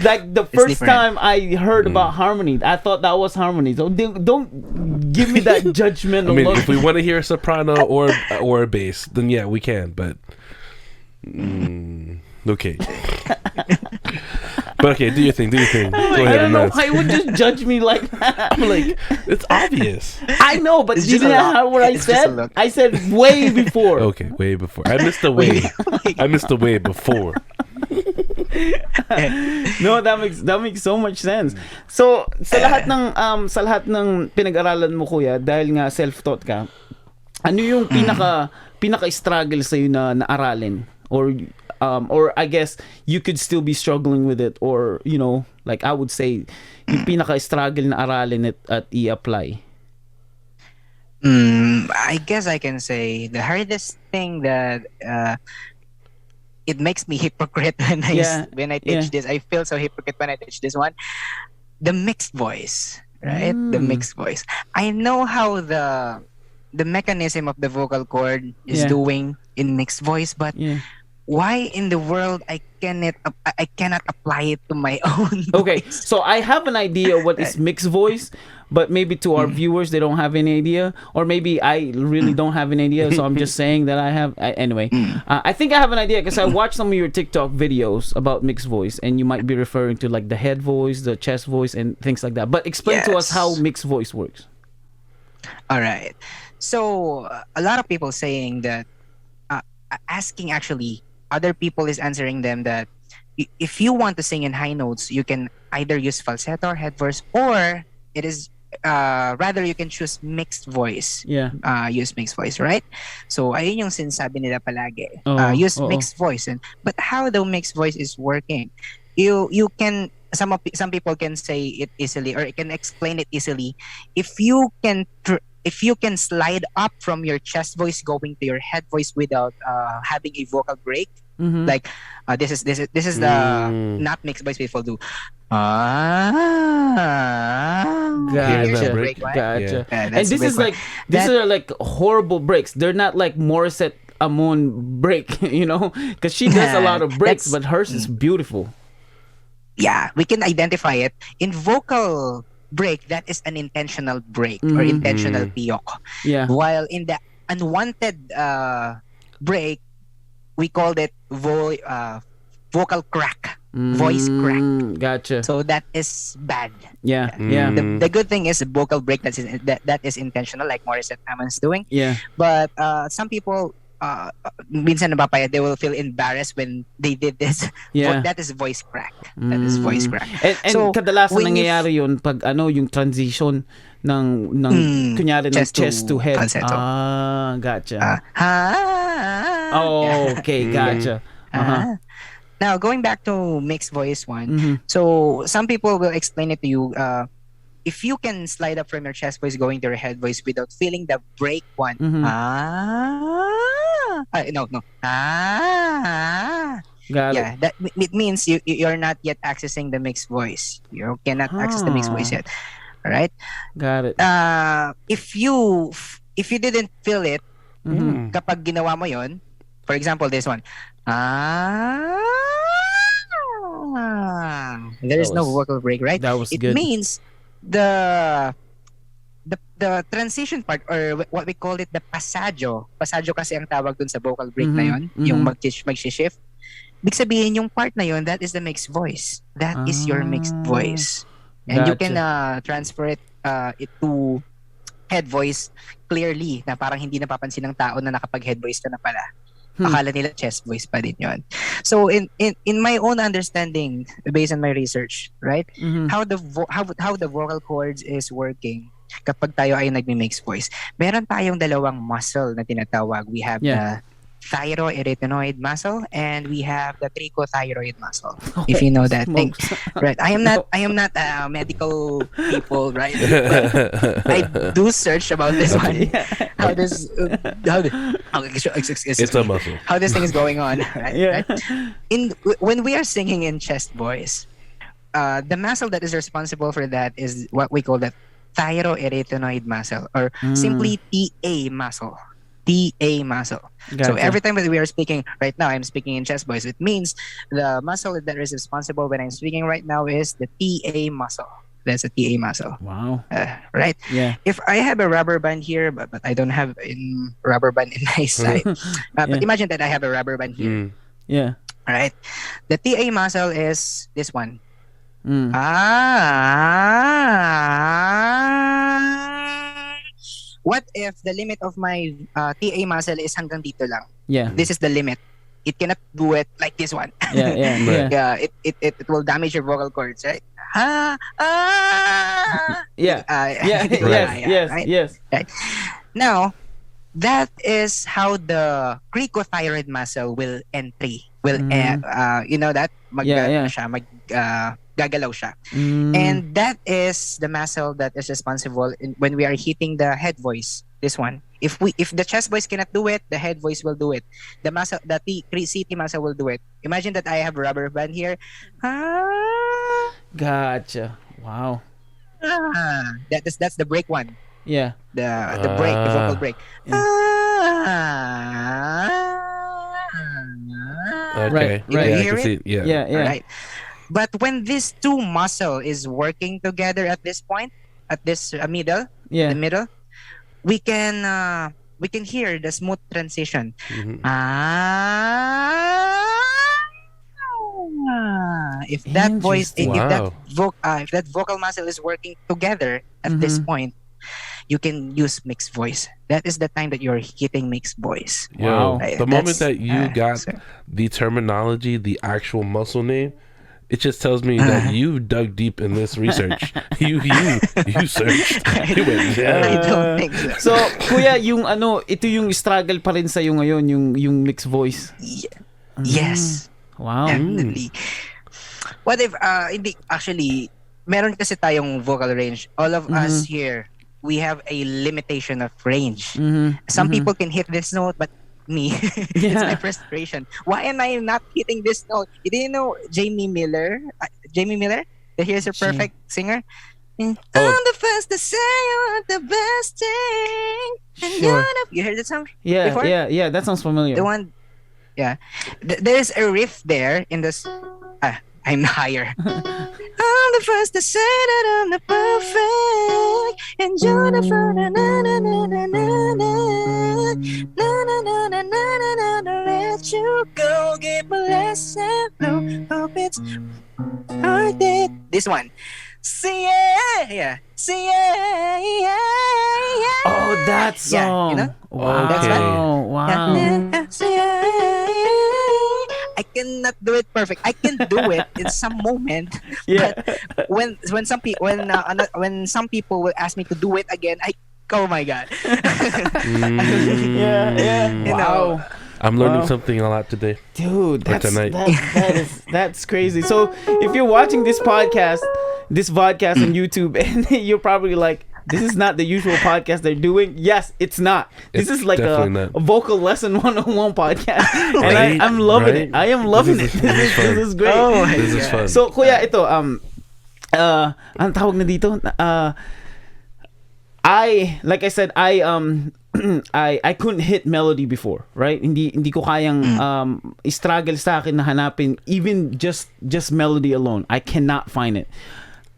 Like the first different. time I heard about harmony, I thought that was harmony. So don't give me that judgmental I mean, look. if we want to hear a soprano or a bass, then yeah, we can. But okay. But okay, do your thing. Go ahead. I don't know Nance. why you would just judge me like that. I'm like, it's obvious. I know, but It's you just a didn't look. hear what I It's just a said. look. I said way before. Okay, way before. I missed the way. I missed the way before. No, that makes so much sense. So, sa lahat ng pinag-aralan mo, kuya, dahil nga self-taught ka, ano yung pinaka-struggle sa na aralin, or I guess you could still be struggling with it, or like I would say yung pinaka-struggle na aralin at i-apply? I guess I can say the hardest thing that it makes me hypocrite when I teach this. I feel so hypocrite when I teach this one. The mixed voice, right? The mixed voice. I know how the mechanism of the vocal cord is doing in mixed voice, but why in the world I cannot apply it to my own Okay, voice. so I have an idea what is Right. mixed voice, but maybe to our Mm, viewers they don't have any idea, or maybe I really mm, don't have an idea. So I'm just saying that I have. Anyway, mm, I think I have an idea because I watched some of your TikTok videos about mixed voice, and you might be referring to like the head voice, the chest voice, and things like that. But explain to us how yes. mixed voice works. All right. So a lot of people saying that asking actually other people is answering them that if you want to sing in high notes, you can either use falsetto or head voice, or it is rather you can choose mixed voice. Yeah. Use mixed voice, right? So ayun yung sinasabi nila palagi. Oh. Use Oh. mixed voice, and but how the mixed voice is working? You can some people can say it easily or can explain it easily if you can if you can slide up from your chest voice going to your head voice without having a vocal break. Mm-hmm. Like this is the Mm. not mixed voice people do. Ah, Hear here's that the break? break, right? Gotcha. Yeah, And that's the this is break one. like these That are like horrible breaks. They're not like Morissette Amon break, you know, because she does a lot of breaks, that's but hers is beautiful. yeah, we can identify it in vocal break. That is an intentional break or Mhm. intentional Mm. piyok. Yeah. While in the unwanted break, we called it vocal crack, voice crack. Gotcha. So that is bad. Yeah. Yeah. Yeah. The good thing is vocal break that is intentional, like Morissette Amon's doing. Yeah. But some people, minsan napapaya, they will feel embarrassed when they did this. Yeah. That is voice crack. That is voice crack. And So, kadalasan when you nangyayari yun pag ano yung transition ng kunyari ng chest to head. falsetto. Gotcha. Yeah. Okay, gotcha. Uh-huh. Now, going back to mixed voice one. Mhm. So, some people will explain it to you. If you can slide up from your chest voice going to your head voice without feeling the break one. Mhm. No. Got Yeah, that it means you're not yet accessing the mixed voice. You cannot access the mixed voice yet. All right. Got it. If you didn't feel it, Mhm. kapag ginawa mo yon, for example, this one. There is That no was- vocal break, right? That was It good. means the transition part or what we call it the passaggio. Passaggio kasi ang tawag dun sa vocal break na Mhm, yon, yung mag-shift. Big sabihin yung part na yon, that is the mixed voice. That is your mixed Ah, voice. And you can gotcha. transfer it to head voice clearly na parang hindi napapansin ng tao na nakapag head voice ka na pala. Akala nila chest voice pa din yon. So in my own understanding based on my research, right? Mhm. How the vocal cords is working kapag tayo ay nagmi-mix voice. Meron tayong dalawang muscle na tinatawag. We have the thyroerythenoid muscle and we have the trichothyroid muscle. If you know that thing. Smokes. Right. I am not medical people, right? But I do search about this one. How this It's a muscle. how this thing is going on, right? Yeah. Right? When we are singing in chest voice, the muscle that is responsible for that is what we call the thyroerythenoid muscle, or simply TA muscle. TA muscle. So Gotcha. every time that we are speaking right now, I'm speaking in chest voice. It means the muscle that is responsible when I'm speaking right now is the TA muscle. That's a TA muscle. Wow. Right? Yeah. If I have a rubber band here, but I don't have rubber band in my side. But Yeah. imagine that I have a rubber band here. Mm. Yeah. Right? The TA muscle is this one. Mm. What if the limit of my TA muscle is hanggang dito lang? Yeah. This is the limit. It cannot do it like this one. Yeah. Yeah. Yeah. Yeah, it will damage your vocal cords, right? Yeah. Yeah. Yes. right? Yes. Now, that is how the cricothyroid muscle will entry. You know that? Yeah. Siya, gagalaw siya. Mm. And that is the muscle that is responsible when we are hitting the head voice. This one. If the chest voice cannot do it, the head voice will do it. The muscle, the CT muscle will do it. Imagine that I have a rubber band here. Gotcha. Wow. That's the break one. Yeah. The break, the vocal break. Okay. You Yeah, I hear can see it? it. Yeah. Yeah, yeah. All right. But when these two muscle is working together at this point, at this middle, Yeah. the middle, we can hear the smooth transition. Mhm. If that voice, Interesting. Wow. if that vocal muscle is working together at this point, you can use mixed voice. That is the time that you're hitting mixed voice. Yo, Wow. the moment that you got So- the terminology, the actual muscle name, it just tells me that you dug deep in this research. You searched. You went, I yeah. don't think so. So, kuya, yung ito yung struggle pa rin sa'yo ngayon, yung mixed voice. Yes, Wow. definitely. What if hindi actually meron kasi tayong vocal range. All of us here, we have a limitation of range. Some people can hit this note, but me, it's my frustration. Why am I not hitting this note? Do you know Jamie Miller? Jamie Miller, the Here's Your Perfect singer. I'm the first to say you're the best thing. And Sure. you heard that song? Yeah, before? yeah, that sounds familiar. The one, yeah. There's a riff there in this. I'm higher. I'm the first to say that I'm the perfect, and you're the first. Na na na na na na na na na na na na na. Let you go, give a lesson. No, hope it's worth it. This one. See yeah, see yeah. Oh, that song. Yeah, you know? Wow. That's right. Wow. I cannot do it perfect. I can do it in some moment. Yeah. But when some people when some people will ask me to do it again, oh my god. Yeah. You know. Wow. I'm learning Wow. something a lot today. Dude, tonight. that's crazy. So if you're watching this vodcast on YouTube, and you're probably like, this is not the usual podcast they're doing. Yes, it's not. This It's is like a definitely not. vocal lesson 101 podcast. And Right, I'm loving right. it. I am loving This it. is- this is fun. This is great. Oh my This is God. fun. So, kuya, ito, ang tawag na dito, like I said, I couldn't hit melody before, right? Hindi ko kayang struggle sa akin na hanapin even just melody alone. I cannot find it.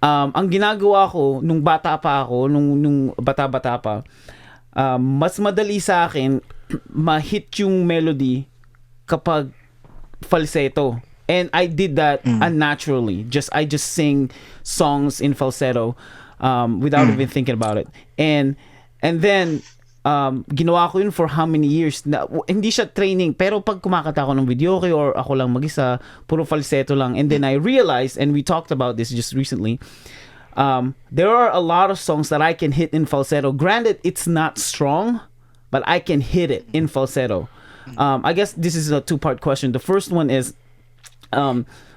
Ang ginagawa ko nung bata pa ako, nung bata-bata pa, mas madali sa akin ma-hit yung melody kapag falsetto. And I did that unnaturally. I just sing songs in falsetto without even thinking about it. And then ginawa ko yun for how many years na, hindi siya training, pero pag kumakanta ako ng videoke or ako lang mag-isa, puro falsetto lang. And then I realized, and we talked about this just recently, there are a lot of songs that I can hit in falsetto. Granted, it's not strong, but I can hit it in falsetto. I guess this is a two-part question. The first one is,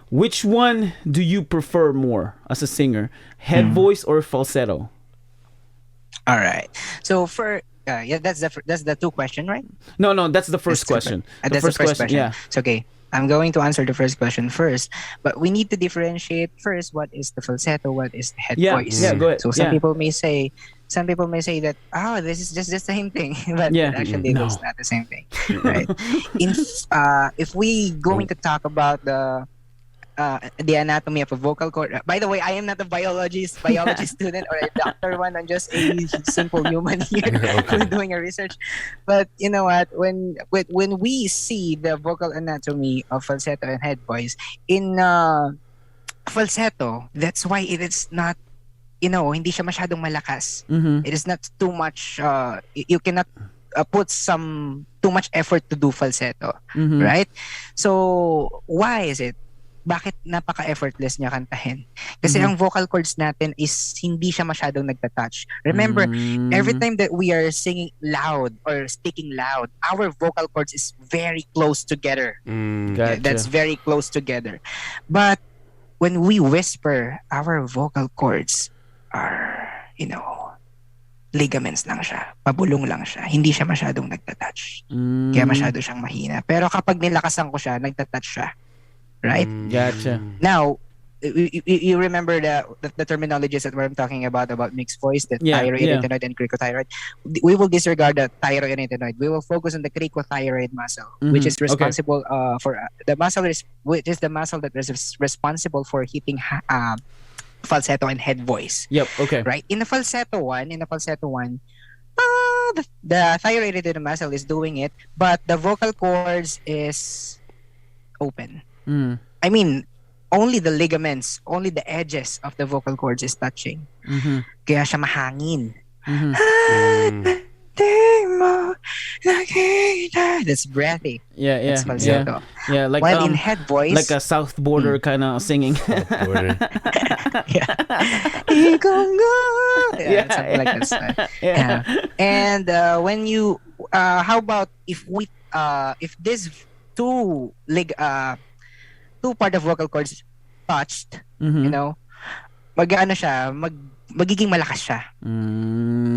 which one do you prefer more as a singer, head voice or falsetto? All right. So that's the two question, right? No, that's the first question. That's the first question. Yeah. It's okay. I'm going to answer the first question first, but we need to differentiate first what is the falsetto, what is the head voice. Yeah, go ahead. So some people may say that this is just the same thing, but actually No. it's not the same thing, right? If we going to talk about the anatomy of a vocal cord. By the way, I am not a biology student or a doctor one. I'm just a simple human here doing a research. But you know what? When we see the vocal anatomy of falsetto and head voice in falsetto, that's why it is not, hindi siya masyadong malakas. It is not too much. You cannot put some too much effort to do falsetto, right? So why is it? Bakit napaka-effortless niya kantahin? Kasi ang vocal cords natin is hindi siya masyadong nagtatouch. Remember, every time that we are singing loud or speaking loud, our vocal cords is very close together. Gotcha. That's very close together. But when we whisper, our vocal cords are, ligaments lang siya. Pabulong lang siya. Hindi siya masyadong nagtatouch. Kaya masyado siyang mahina. Pero kapag nilakasan ko siya, nagtatouch siya. Right? Gotcha. Now, you remember the terminologies that I'm talking about mixed voice, the thyroid and cricothyroid. We will disregard the thyroid. We will focus on the cricothyroid muscle, which is responsible for which is the muscle that is responsible for hitting falsetto and head voice. Yep. Okay. Right. In the falsetto one, the thyroid muscle is doing it, but the vocal cords is open. I mean, only the ligaments, only the edges of the vocal cords is touching. Kaya siya mahangin. That's breathy. Yeah. That's falsetto. Yeah, like while in head voice, like a South Border kind of singing. Border. Something like this. And when you, how about if this two part of vocal cords touched, you know, magiging malakas siya.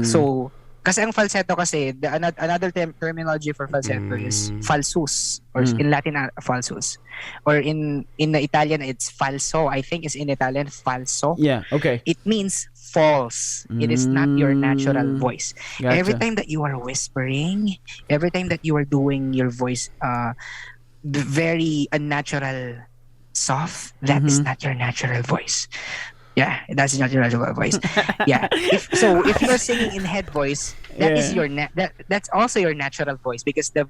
So, kasi ang falsetto kasi, another terminology for falsetto is falsus, or in Latin, falsus. Or in the Italian, it's falso. I think it's in Italian, falso. Yeah, okay. It means false. It is not your natural voice. Gotcha. Every time that you are whispering, every time that you are doing your voice very unnatural, soft, that is not your natural voice. Yeah, that's not your natural voice. Yeah. If you're singing in head voice, that is your that's also your natural voice, because the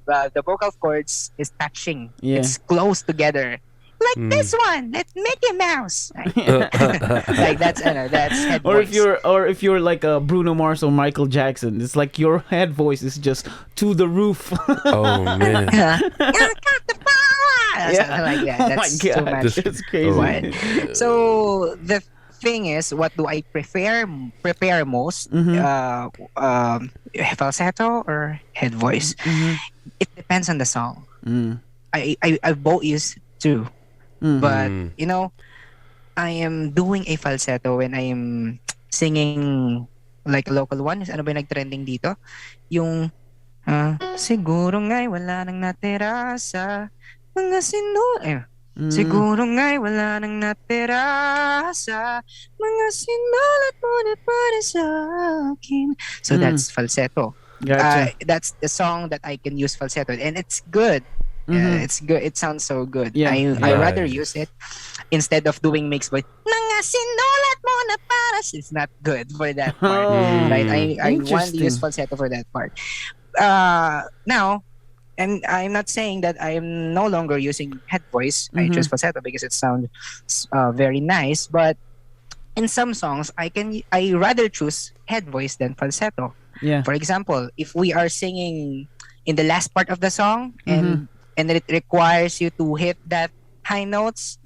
vocal cords is touching. Yeah. It's close together. Like this one, that's Mickey Mouse. Like that's head voice. Or if you're like Bruno Mars or Michael Jackson, it's like your head voice is just to the roof. Oh man. Something like that. That's too much. It's crazy. So the thing is, what do I prepare most? Falsetto or head voice? It depends on the song. I both use two. But you know, I am doing a falsetto when I am singing like a local one. Ano ba yung nag-trending dito? Yung siguro nga'y wala nang natira sa mga siguro nga'y wala nang natira sa mga sinulat mo na para sa akin. So that's falsetto. Gotcha. That's the song that I can use falsetto, and it's good. Yeah, it's good. It sounds so good. Yeah. I rather use it instead of doing mixed voice. Mga sinulat mo na para sa. It's not good for that part. Right? I want to use falsetto for that part. Now, and I'm not saying that I am no longer using head voice. I choose falsetto because it sounds very nice. But in some songs, I rather choose head voice than falsetto. Yeah. For example, if we are singing in the last part of the song and it requires you to hit that high notes.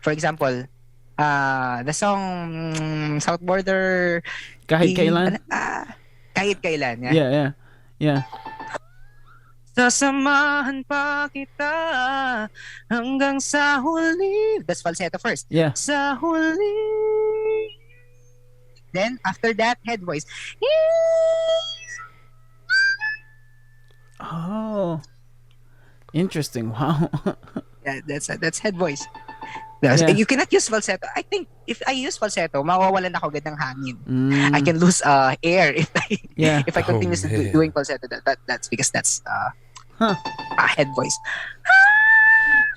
For example, the song South Border, Kahit kailan? Kahit kailan. Yeah. Sasamahan pa kita hanggang sa huli. That's falsetto first. Yeah. Sa huli. Then after that, head voice. Oh, interesting. Wow. Yeah, that's head voice. You cannot use falsetto. I think if I use falsetto, mawawalan ako agad ng hangin. I can lose air if I continue doing falsetto. That's because that's a head voice.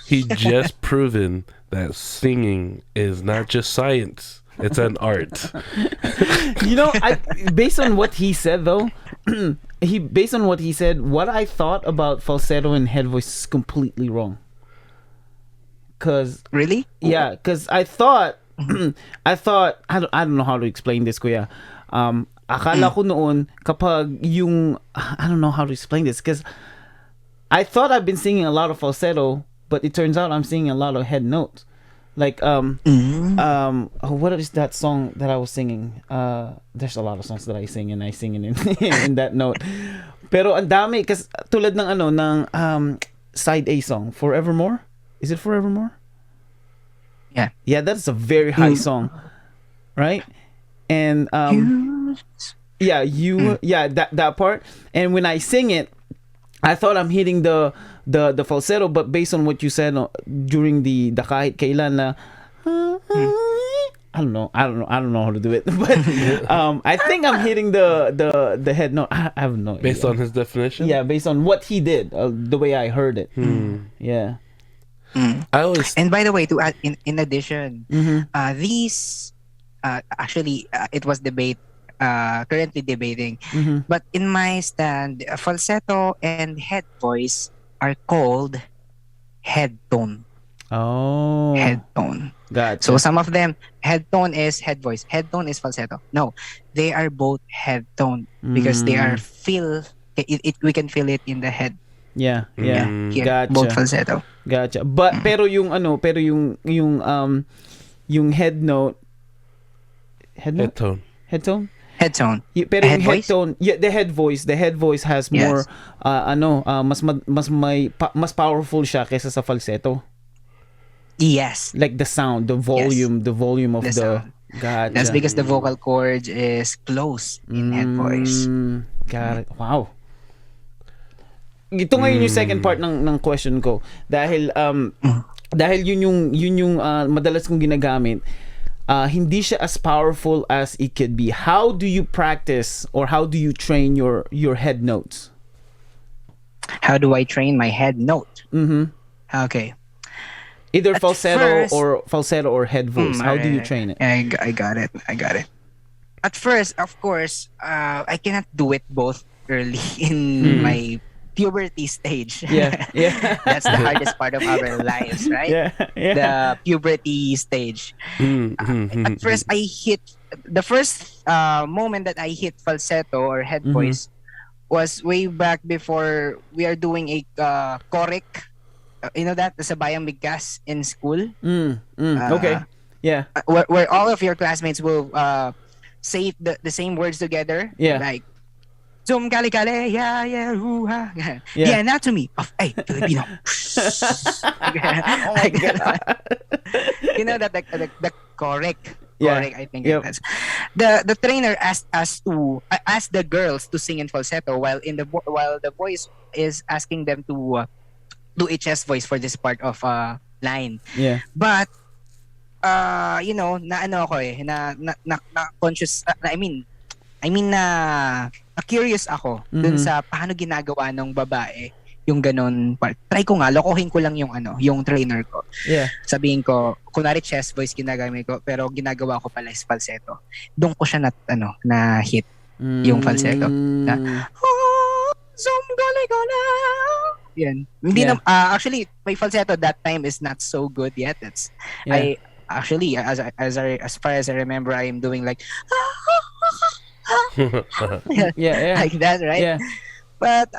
He just proven that singing is not just science; it's an art. You know, based on what he said though, what I thought about falsetto and head voice is completely wrong. Cause really? Yeah, cause I thought I don't know how to explain this, Kuya. Akala ko noon kapag yung I don't know how to explain this, cause I thought I've been singing a lot of falsetto, but it turns out I'm singing a lot of head notes. Like what is that song that I was singing? There's a lot of songs that I sing in in that note. Pero ang dami kasi tulad ng ng side A song, Forevermore. Is it Forevermore? Yeah. Yeah, that's a very high song. Right? And that part. And when I sing it, I thought I'm hitting the falsetto, but based on what you said during the kahit kailan na I don't know how to do it, but I think I'm hitting the head note. I have no idea. Based on his definition? Yeah, based on what he did, the way I heard it. Yeah. I always... And by the way, to add in addition, Mm-hmm. these actually it was currently debating, Mm-hmm. but in my stand, falsetto and head voice are called head tone. Oh. Head tone. Gotcha. So some of them, head tone is head voice, head tone is falsetto. No, they are both head tone because they are we can feel it in the head. Yeah. Yeah, here, Gotcha. both falsetto. Gotcha. But pero yung head note, Head tone. head tone. Head tone. Pero Head yung voice? head tone, yeah, the head voice has more mas powerful siya kaysa sa falsetto. Yes. Like the sound, the volume of The the sound. Gotcha. That's because the vocal cords is close in head voice. Got it. Wow. Ito ngayon yung second part ng question ko dahil yun yung madalas kong ginagamit. Hindi siya as powerful as it could be. How do you practice or how do you train your head notes? How do I train my head note? Okay. Either At falsetto or head voice. How do you train it? I got it. At first, of course, I cannot do it both early in my puberty stage. Yeah. That's the hardest part of our lives, right? Yeah. The puberty stage. At first, I hit the first moment that I hit falsetto or head voice was way back before we are doing a korek. You know that? Sa Bayang Bigkas in school. Okay. Yeah. Where all of your classmates will say the same words together. Yeah. Like, Zum kali kali, yeah, hoo-ha. Yeah. The anatomy of a Filipino. Oh my God. You know that the correct. Yeah. Correct, I think Yep. that's the trainer asked the girls to sing in falsetto while the voice is asking them to do a chest voice for this part of line. Yeah. But na ano ako na conscious na curious ako dun sa paano ginagawa ng babae yung ganon part. Try ko nga, lokohin ko lang yung trainer ko. Yeah. Sabihin ko, kunwari chest voice ginagamit ko, pero ginagawa ko pala is falsetto. Doon ko siya na hit yung falsetto. Na, Zoom gala. Yan. Hindi Yeah. actually my falsetto that time is not so good yet. That's Yeah. I actually as far as I remember I am doing like Yeah. like that, right? Yeah. But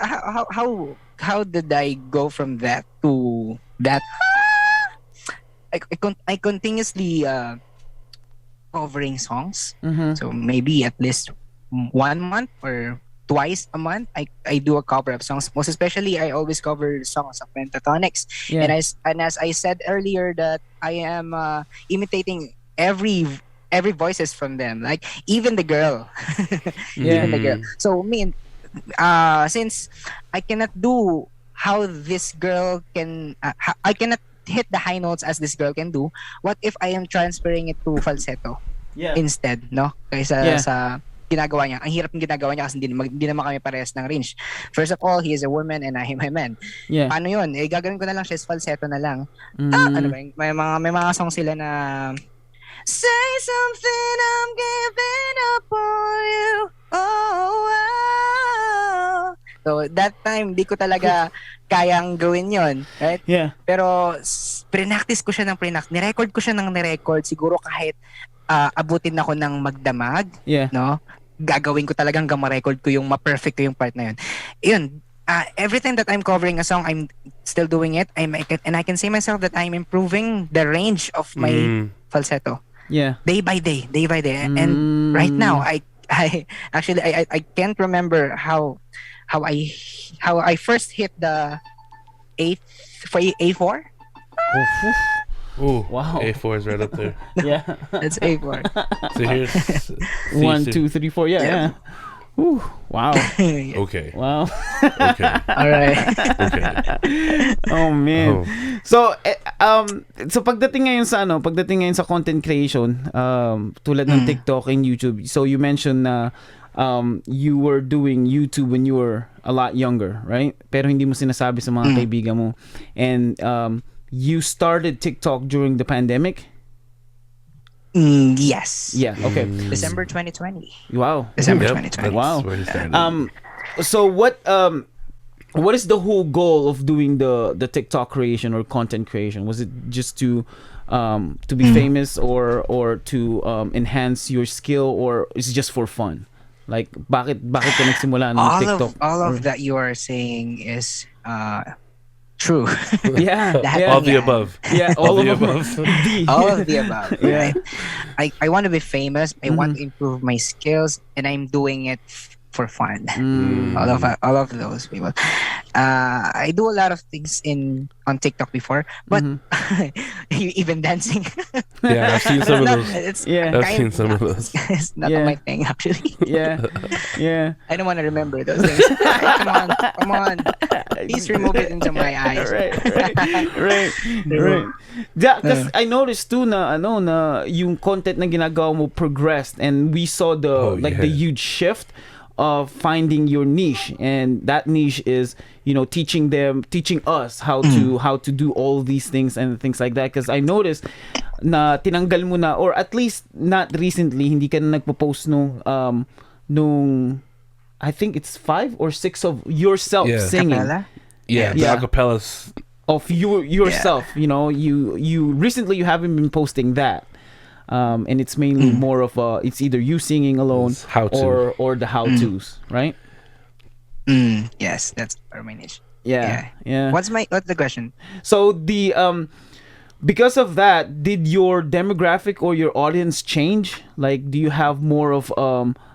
how did I go from that to that? I continuously covering songs. So maybe at least 1 month or twice a month I do a cover of songs. Most especially I always cover songs of Pentatonics. Yeah. And as I said earlier that I am imitating every voices from them, like even the girl. Yeah. Even the girl. So since I cannot do how this girl can I cannot hit the high notes as this girl can do, what if I am transferring it to falsetto Yeah. instead, no? Kaysa Yeah. sa ginagawa niya. Ang hirap ng ginagawa niya kasi hindi naman kami parehas ng range. First of all, he is a woman and I am a man. Yeah. Paano yun? Gagawin ko na lang siya falsetto na lang. Ano ba yun? May mga song sila na say something, I'm giving up on you. Oh. So that time, di ko talaga kayang gawin yon, right? Yeah. Pero pre-practice ko siya ng pre-practice. Nirecord ko siya ng nirecord. Siguro kahit abutin ako ng magdamag, Yeah. no? Gagawin ko talagang ma-record ko yung ma-perfect ko yung part na yun. Yun, every time that I'm covering a song, I'm still doing it. And I can say myself that I'm improving the range of my falsetto. Yeah. Day by day. And right now, I actually I can't remember how I first hit the A4. Ooh, Wow. A4 is right up there. Yeah. That's A4. So here's 1, 2, 3, 4. Yeah. Yeah. Yeah. Whew, wow. Okay. Wow. Okay. All right. Okay. Oh man. Oh. So so pagdating ngayon sa content creation, tulad ng TikTok and YouTube. So you mentioned na you were doing YouTube when you were a lot younger, right? Pero hindi mo sinasabi sa mga kaibigan mo. And you started TikTok during the pandemic? Yes. Yeah, okay. December 2020. Wow. December Yep, 2020. that's Wow. where he started. So what is the whole goal of doing the TikTok creation or content creation? Was it just to be famous or to enhance your skill, or is it just for fun? Like bakit ka nagsimula ng TikTok? All of that you are saying is true. Yeah, Lahat yeah. All the yan. above. Yeah, All all the of them. above. All of the above. Yeah. Right? I want to be famous. I want to improve my skills, and I'm doing it for fun. All of those people. I do a lot of things on TikTok before, but even dancing. Yeah, I've seen some of Not- those. It's Yeah. I've kind seen of- some of those. It's not Yeah. my thing actually. Yeah. Yeah. I don't want to remember those things. Come on. Please remove it into my eyes. Right. Yeah, because I noticed too na yung content na ginagawa mo progressed, and we saw the the yeah. huge shift of finding your niche, and that niche is teaching us how to do all these things and things like that. Because I noticed na tinanggal mo na, or at least not recently, hindi ka na nagpo-post nung I think it's 5 or 6 of yourself Yeah. singing. Capella? Yeah, Yeah. the acapellas. Of yourself, you recently you haven't been posting that, and it's mainly more of it's either you singing alone It's how-to. or the how-tos, right? Yes, that's my niche. Yeah. What's the question? So the because of that, did your demographic or your audience change? Like, do you have more of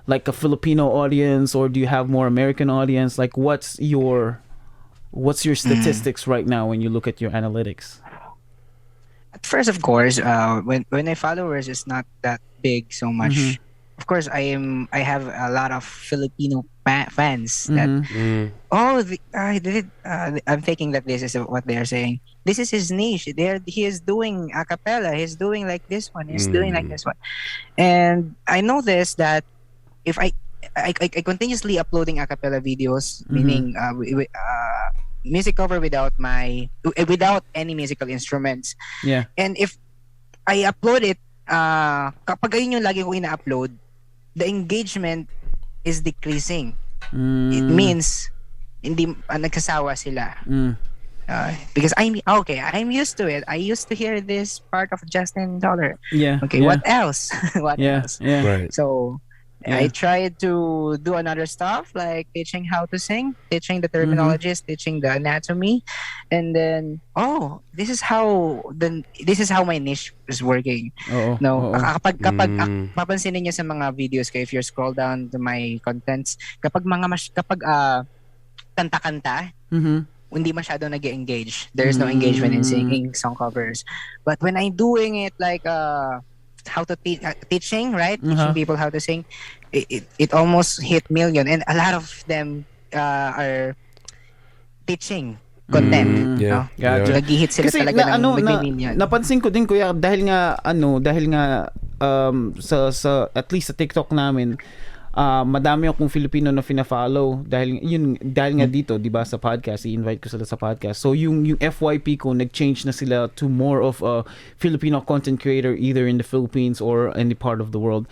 like a Filipino audience, or do you have more American audience? Like, what's your statistics right now when you look at your analytics? At first, of course, when my followers is not that big so much. Of course, I have a lot of Filipino fans that I'm thinking that this is what they are saying. This is his niche. He is doing a cappella. He's doing like this one. He's doing like this one. And I noticed that if I continuously uploading a cappella videos, meaning music cover without any musical instruments. Yeah. And if I upload it, kapag ayun yung lagi ko ina-upload, the engagement is decreasing. It means hindi nagsasawa sila. Because I'm used to it. I used to hear this part of Justin Dollar. Yeah. Okay, yeah. what else? What else? Yeah. Right. So I tried to do another stuff like teaching how to sing, teaching the terminologies, teaching the anatomy, and then this is how my niche is working. Kapag papansin niyo sa mga videos ko, if you scroll down to my contents, kapag kanta-kanta, hindi masyado nag-engage. There's no engagement in singing song covers. But when I'm doing it like how to teaching, right? Teaching people how to sing, it almost hit million, and a lot of them are teaching content. Yeah. Gotcha. Nag-hit sila Kasi talaga ng million. napansin ko din, kuya, dahil nga sa at least sa TikTok namin, madami akong Filipino na fina-follow dahil nga dito, 'di ba, sa podcast, i-invite ko sila sa podcast. So yung FYP ko nag-change na sila to more of a Filipino content creator either in the Philippines or any part of the world.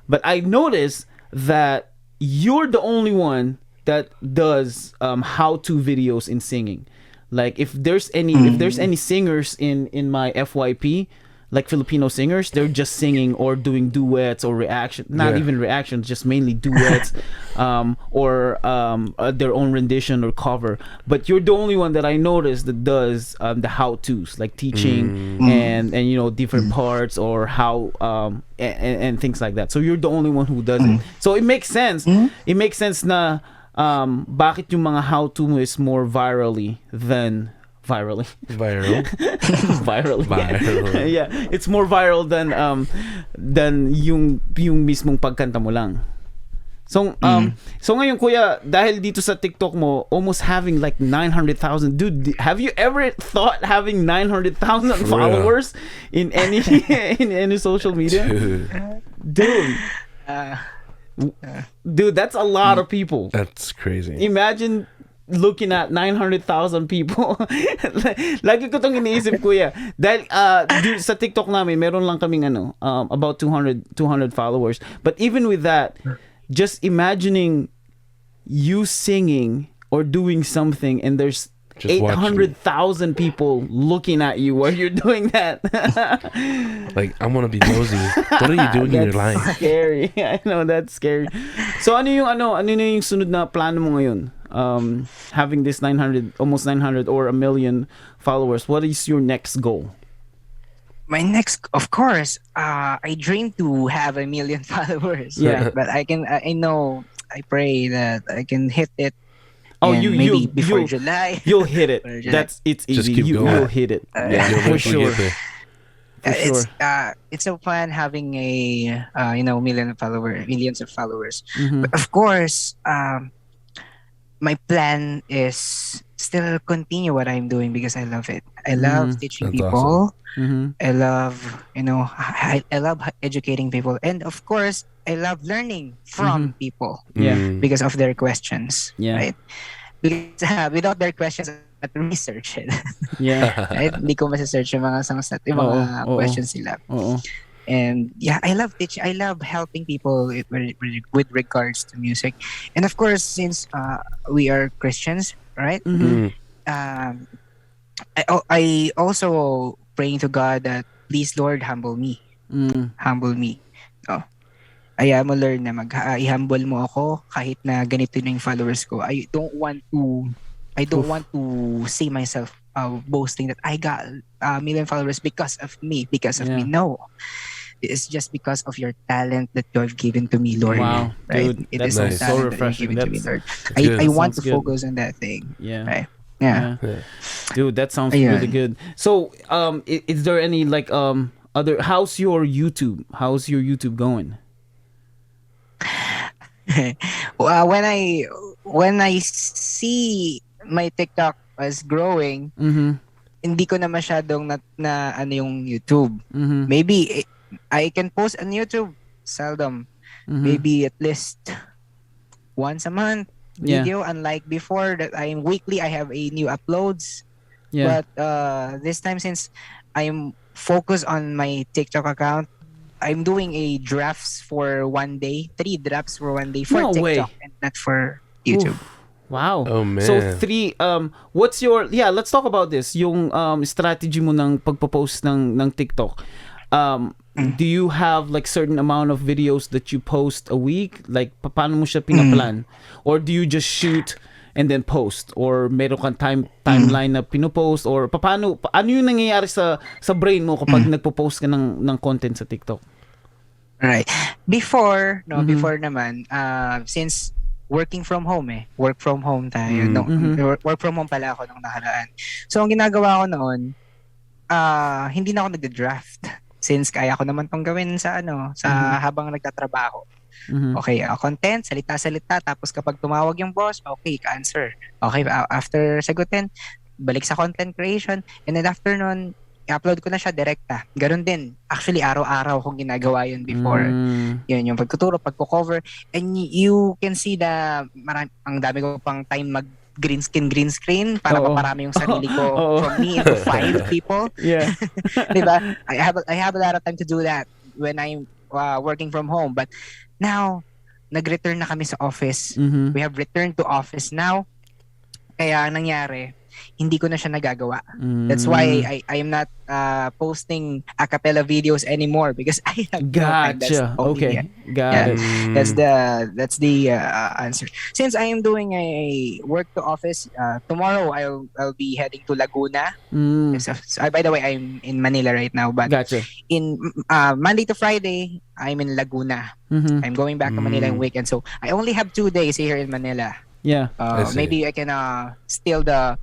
But I noticed that you're the only one that does how-to videos in singing. Like if there's any singers in my FYP, like Filipino singers, they're just singing or doing duets or even reactions, just mainly duets, or their own rendition or cover. But you're the only one that I noticed that does the how-tos, like teaching and different parts or how and things like that. So you're the only one who does it. So it makes sense. It makes sense na bakit yung mga how-to mo is more virally than virally. Yeah, it's more viral than yung mismong pagkanta mo lang. So ngayon kuya, dahil dito sa TikTok mo, almost having like 900,000. Dude, have you ever thought having 900,000 followers in any in any social media? Dude. Dude, that's a lot of people. That's crazy. Imagine looking at 900,000 people. Lagi ko tong iniisip, kuya. Dahil sa TikTok namin, meron lang kaming about 200 followers. But even with that, just imagining you singing or doing something and there's Just 800,000 people looking at you while you're doing that. Like, I want to be nosy. What are you doing in your life? That's scary. I know, that's scary. So ano yung sunod na plano mo ngayon? Having this 900, almost 900 or a million followers, what is your next goal? My next, of course, I dream to have 1 million followers. Yeah. Right? But I know, I pray that I can hit it. Oh, and you before July. You'll hit it. It's Just easy. keep going. You'll hit it. Yeah, You'll for eventually sure. get there. For It's so fun having a millions of followers. Mhm. But of course, my plan is still continue what I'm doing because I love it. I love teaching That's people. Mhm. I love I love educating people, and of course I love learning from people Yeah. because of their questions. Yeah. Right? Because without their questions, I can't research it. Yeah. Right? Hindi ko masisearch yung mga yung mga Oo. questions nila. Oo. And yeah, I love teaching. I love helping people with regards to music. And of course, since we are Christians, right? Mhm. I also praying to God that please Lord humble me. Mm. Humble me. Oh. Ayaw mo Lord na i-humble mo ako kahit na ganito na yung followers ko. I don't want to see myself boasting that I got a million followers because of me. No. It's just because of your talent that you have given to me, Lord. Wow, Right? dude, It that is sounds the so talent that you've refreshing. given to me, Lord. good. I want to Sounds good. focus on that thing. Yeah. Right? Yeah. Yeah. Dude, that sounds Ayan. really good. So, is there any like other? How's your YouTube? How's your YouTube going? Well, when I see my TikTok as growing, Mm-hmm. hindi ko na masyadong na ano yung YouTube. Mm-hmm. Maybe I can post on YouTube seldom. Mm-hmm. Maybe at least once a month Yeah. video. Unlike before that I'm weekly, I have a new uploads. Yeah. But this time, since I'm focused on my TikTok account, I'm doing a drafts for 1 day, 3 drafts for 1 day for No TikTok way. and not for YouTube. Oof. Wow. Oh, man. So 3 what's your let's talk about this. Yung strategy mo ng pagpo-post ng TikTok. Do you have like certain amount of videos that you post a week? Like paano mo siya pinaplan? Or do you just shoot and then post, or meron kang timeline na pinopost, or ano yung nangyayari sa brain mo kapag nagpo-post ka ng content sa TikTok? Right. Before naman, since working from home work from home tayo. Work from home pala ako nung nakaraan. So ang ginagawa ko noon, hindi na ako nagde-draft since kaya ko naman tong gawin sa habang nagtatrabaho. Okay, content, salita-salita, tapos kapag tumawag yung boss, okay, answer. Okay, after sagutin, balik sa content creation, and then after nun, i-upload ko na siya direkta. Ganun din. Actually, araw-araw kong ginagawa yun before. Yun, yung pagtuturo, pagko-cover, and you can see ang dami ko pang time green screen para maparami yung sarili ko from me into 5 people. Yeah. Diba? I have a lot of time to do that when I'm working from home. But now, nag-return na kami sa office. Mhm. We have returned to office now. Kaya nangyari, hindi ko na siya nagagawa. That's why I am not posting a cappella videos anymore because I have no time. That's Gotcha. the only- Okay. Got it. That's the answer. Since I am doing a work to office, tomorrow I'll be heading to Laguna. So, by the way, I'm in Manila right now, but Gotcha. in Monday to Friday, I'm in Laguna. Mhm. I'm going back to Manila in weekend, so I only have 2 days here in Manila. Yeah. I see. Maybe I can steal the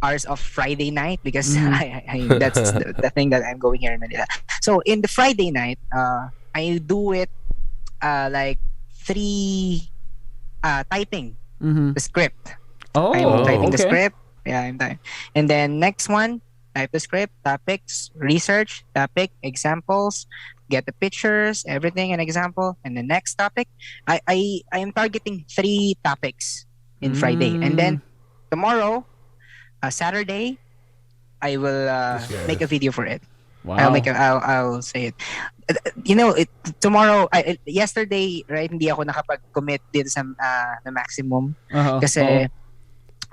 hours of Friday night because that's the thing that I'm going here in Manila. So in the Friday night, I do it like 3 typing Mhm. the script. Oh, I'm typing the okay. script. Yeah, I'm typing. And then next one, type the script, topics, research, topic, examples, get the pictures, everything, an example. And the next topic, I am targeting 3 topics in Friday. And then tomorrow, Saturday, I will make a video for it. Wow. I'll say it. Tomorrow, yesterday, right, hindi ako nakapag-commit din sa na maximum. Uh-huh. Kasi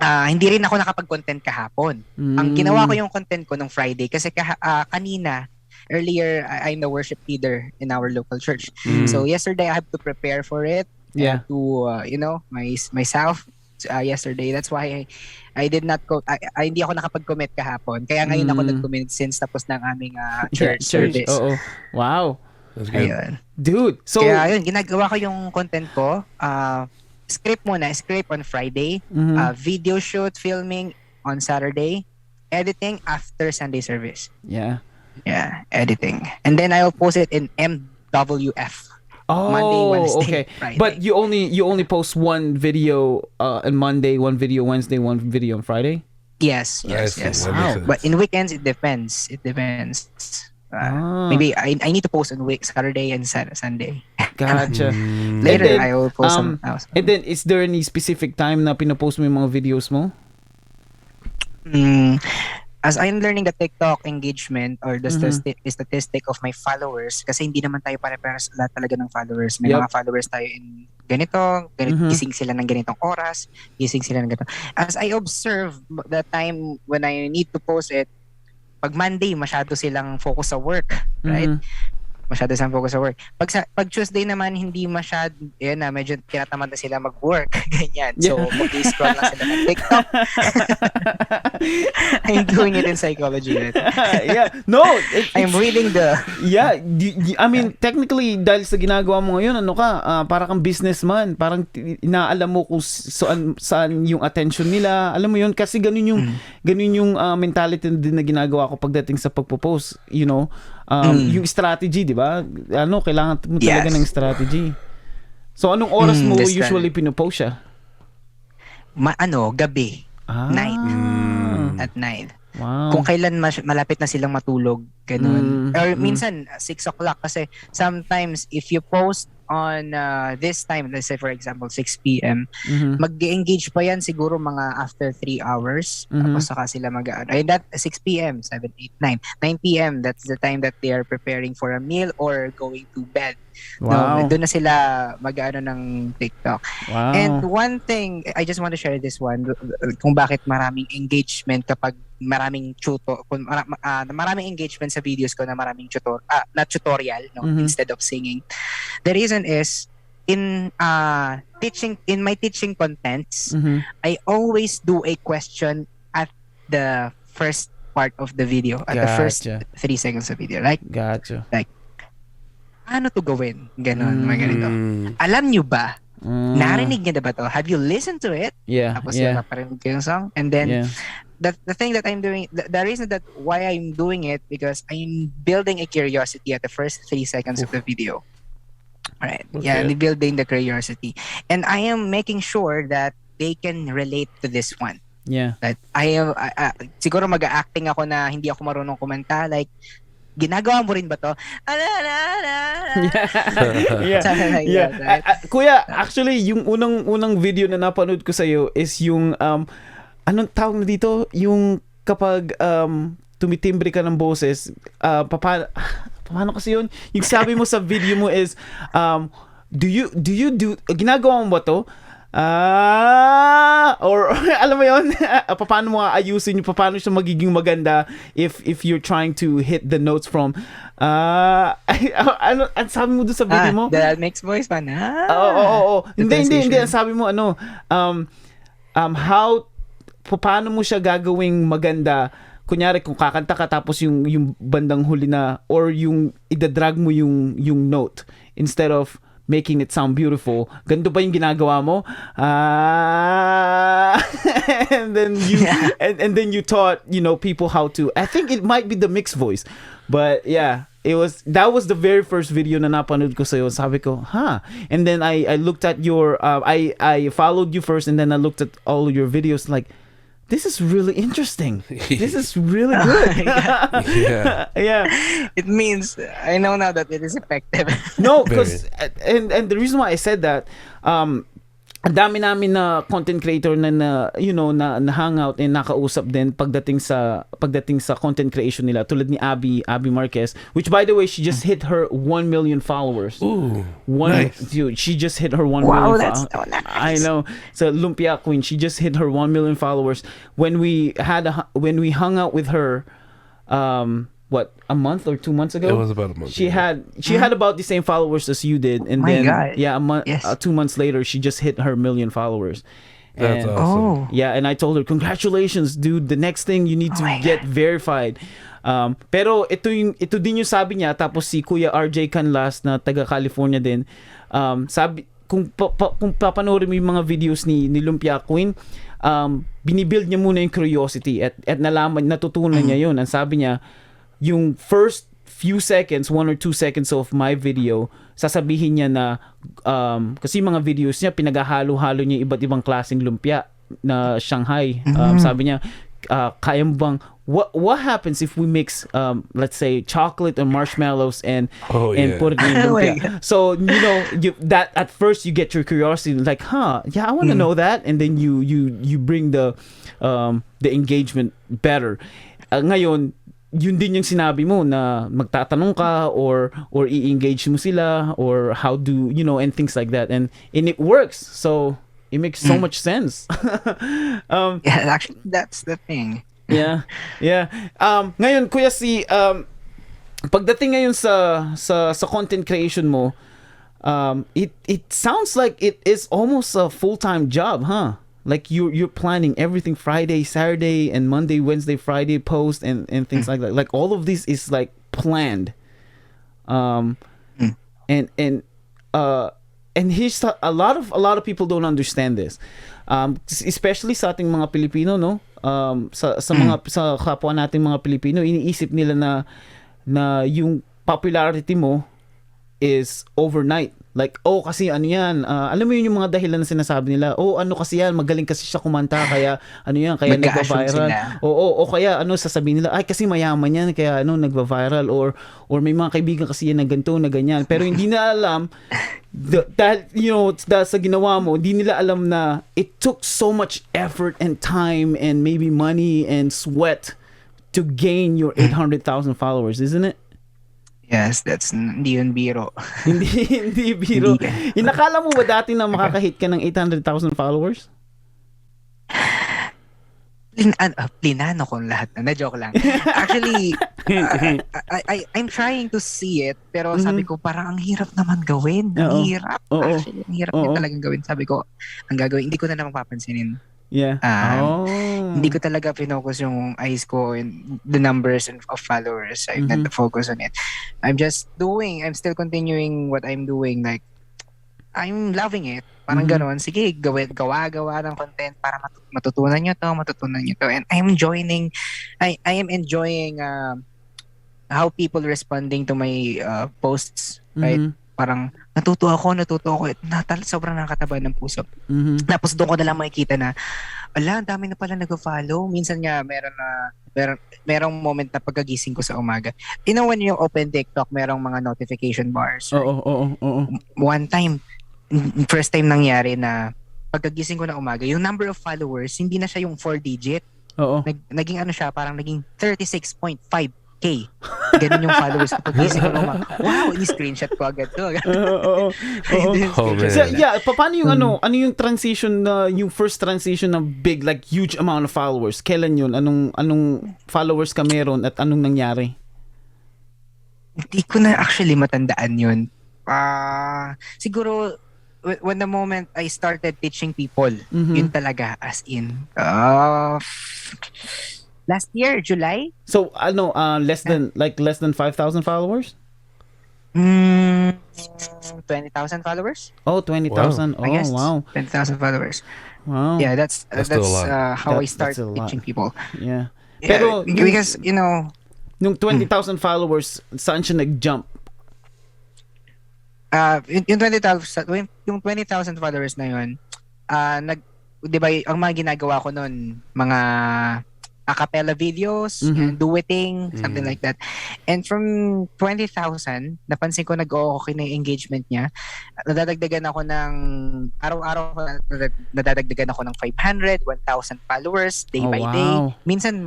hindi rin ako nakapag-content kahapon. Ang ginawa ko yung content ko nung Friday kasi kanina, earlier, I'm the worship leader in our local church. So yesterday, I have to prepare for it. Yeah. To, myself yesterday. That's why I did not go, hindi ako nakapag-commit kahapon. Kaya ngayon ako nag-commit since tapos ng aming church service. Oo. Wow. That's good. Ayun. Dude, so Kaya yun, ginagawa ko yung content ko. Script on Friday. Video shoot, filming on Saturday. Editing after Sunday service. yeah. Yeah, editing. And then I'll post it in MWF. Oh, Monday, Wednesday, okay. Friday. But you only post one video on Monday, one video Wednesday, one video on Friday? Yes. I see. Yes. That makes sense. But in weekends, it depends. Maybe I need to post on Saturday and Sunday. Gotcha. Later, And then, I will post some else. And then, is there any specific time na pinopost mo yung mga videos mo? As I'm learning the TikTok engagement or the statistic of my followers, kasi hindi naman tayo pare-pares lahat talaga ng followers. May Yup. mga followers tayo in ganito, gising sila ng ganitong oras, gising sila ng ganito. As I observe the time when I need to post it, pag Monday, masyado silang focus sa work, right? Masyado silang focus sa work. Pag Tuesday naman, hindi masyado, medyo tinatamad na sila mag-work. Ganyan. So, mag-scroll lang sila ng TikTok. I'm doing it in psychology. Right? Yeah. No. I'm reading the... Yeah. I mean, technically, dahil sa ginagawa mo ngayon, para kang businessman. Parang inaalam mo kung saan yung attention nila. Alam mo yun, kasi ganun yung mentality din na ginagawa ko pagdating sa pagpo-post. Yung strategy, di ba? Kailangan mo talaga ng strategy. So, anong oras mo usually pinopost siya? Gabi. Night. At night. Wow. Kung kailan malapit na silang matulog, ganun. Or minsan, 6 o'clock. Kasi sometimes, if you post on this time, let's say for example, 6 p.m., mag-engage pa yan siguro mga after 3 hours. Tapos saka sila that 6 p.m., 7, 8, 9. 9 p.m., that's the time that they are preparing for a meal or going to bed. Wow. Doon na sila ng TikTok. Wow. And one thing, I just want to share this one, kung bakit maraming engagement kapag maraming maraming engagement sa videos ko na maraming tutorial, instead of singing. The reason is, in my teaching contents, I always do a question at the first part of the video, at the first 3 seconds of video. Gotcha. Ano to gawin? Ganon, mga ganito. Alam nyo ba? Narinig nyo na ba to? Have you listened to it? Yeah. Tapos naparinig ko yung song. And then, the thing that I'm doing, the reason that why I'm doing it, because I'm building a curiosity at the first 3 seconds of the video. Alright. Okay. Yeah, I'm building the curiosity. And I am making sure that they can relate to this one. Yeah. That siguro mag-acting ako na hindi ako marunong kumanta, ginagawa mo rin ba to? Yeah. Kuya, actually, yung unang video na napanood ko sa'yo is yung, anong tawag na dito? Yung kapag tumitimbre ka ng boses, paano kasi yun? Yung sabi mo sa video mo is, ginagawa mo ba to? Or alam mo yun, paano mo ayusin yung paano siya magiging maganda if you're trying to hit the notes from ano sabi mo doon sa video mo? That makes voice fun. Oo. Hindi ang sabi mo how paano mo siya gagawing maganda, kunyari kung kakanta ka tapos yung bandang huli na, or yung idadrag mo yung note instead of making it sound beautiful. Ganito ba yung ginagawa mo? And then you taught, people how to. I think it might be the mixed voice. But yeah, that was the very first video na napanood ko sa'yo. Sabi ko, and then I looked at your I followed you first, and then I looked at all your videos like, this is really interesting. This is really good. Yeah. Yeah. It means I know now that it is effective. No, because and the reason why I said that, ang dami namin na content creator na hangout and nakausap din pagdating sa content creation nila, tulad ni Abby Marquez, which by the way, she just hit her 1 million followers. Ooh, nice. Dude, she just hit her 1 Wow, million that's so nice. I know. So Lumpia Queen, she just hit her 1 million followers when we hung out with her, a month or 2 months ago? It was about a month. She had about the same followers as you did, and My then God. a month, Yes. 2 months later, she just hit her 1 million followers. That's And- awesome. Yeah, and I told her, congratulations, dude. The next thing you need to my get verified. Pero ito din yung sabi niya, tapos si Kuya RJ Canlas na taga California din. Sabi kung papanoorin mo yung mga videos ni Lumpia Queen, binibuild niya muna yung curiosity at natutunan niya yun. Ang sabi niya, yung first few seconds, 1 or 2 seconds of my video, sasabihin niya na, kasi mga videos niya, pinaghahalo-halo niya iba't ibang klaseng lumpia na Shanghai. Sabi niya, kaya mo bang, what happens if we mix, let's say, chocolate and marshmallows and put it in lumpia? So, that at first you get your curiosity, like, yeah, I want to know that. And then you bring the engagement better. Ngayon, yun din yung sinabi mo na magtatanong ka or i-engage mo sila or how do and things like that, and it works, so it makes so much sense. Yeah, actually, that's the thing. Yeah. Ngayon, Kuya C, pagdating ngayon sa content creation mo, it sounds like it is almost a full-time job, huh? Like you're planning everything, Friday, Saturday, and Monday, Wednesday, Friday post and things like that. Like all of this is like planned. And here's a lot of people don't understand this. Especially sa ating mga Pilipino, no? Sa kapwa nating mga Pilipino, iniisip nila na yung popularity mo is overnight. Like, kasi ano yan, alam mo yun yung mga dahilan na sinasabi nila, ano kasi yan, magaling kasi siya kumanta, kaya ano yan, kaya nagva-viral. O kaya ano, sasabihin nila, ay kasi mayaman yan, kaya ano, nagva-viral, or may mga kaibigan kasi yan na ganito, na ganyan. Pero hindi na alam, dahil, sa ginawa mo, hindi nila alam na it took so much effort and time and maybe money and sweat to gain your 800,000 followers, isn't it? Yes, hindi yun biro. hindi biro. Inakala mo ba dati na makakahit ka ng 800,000 followers? Plinano ko lahat na. Joke lang. Actually, I'm trying to see it, pero sabi ko, parang ang hirap naman gawin. Ang hirap. Actually, ang hirap din talagang gawin. Sabi ko, ang gagawin, hindi ko na naman papansinin. Yeah. Hindi ko talaga pinocus yung eyes ko and the numbers of followers. I'm not focus on it. I'm still continuing what I'm doing. Like, I'm loving it. Parang gano'n. Sige, gawa ng content para matutunan nyo to. And I am enjoying how people responding to my posts. Right? Parang natuto ako. Sobrang nakakataba ng puso. Tapos doon ko na lang makikita na, ang dami na pala nag-follow. Minsan nga, merong moment na pagkagising ko sa umaga. When you open TikTok, merong mga notification bars. Right? Oo. One time, first time nangyari na pagkagising ko na umaga, yung number of followers, hindi na siya yung 4-digit. Oo. Naging siya, parang naging 36.5K. Ganun yung followers ko pagkising ko naman. Wow, ini-screenshot ko agad to. Oo. So, yeah, paano yung ano yung transition yung first transition na big, like huge amount of followers? Kailan yun? Anong followers ka meron at anong nangyari? Hindi ko na actually matandaan yun. Siguro when the moment I started teaching people, yun talaga, as in last year, July. So, less than 5,000 followers? 20,000 followers. Oh, 20,000. Wow. Oh, Yes, wow. 20,000 followers. Wow. Yeah, that's still a lot. how I That's start a lot. teaching people. Yeah. Yeah, Pero because Nung 20,000 followers, saan siya nag-jump? Yung 20,000 followers na yun, di ba, ang mga ginagawa ko noon, mga a cappella videos, and duetting, something like that. And from 20,000, napansin ko nag-okay na yung engagement niya. Nadadagdagan ako ng, araw-araw, nadadagdagan ako ng 500, 1,000 followers, day by day. Minsan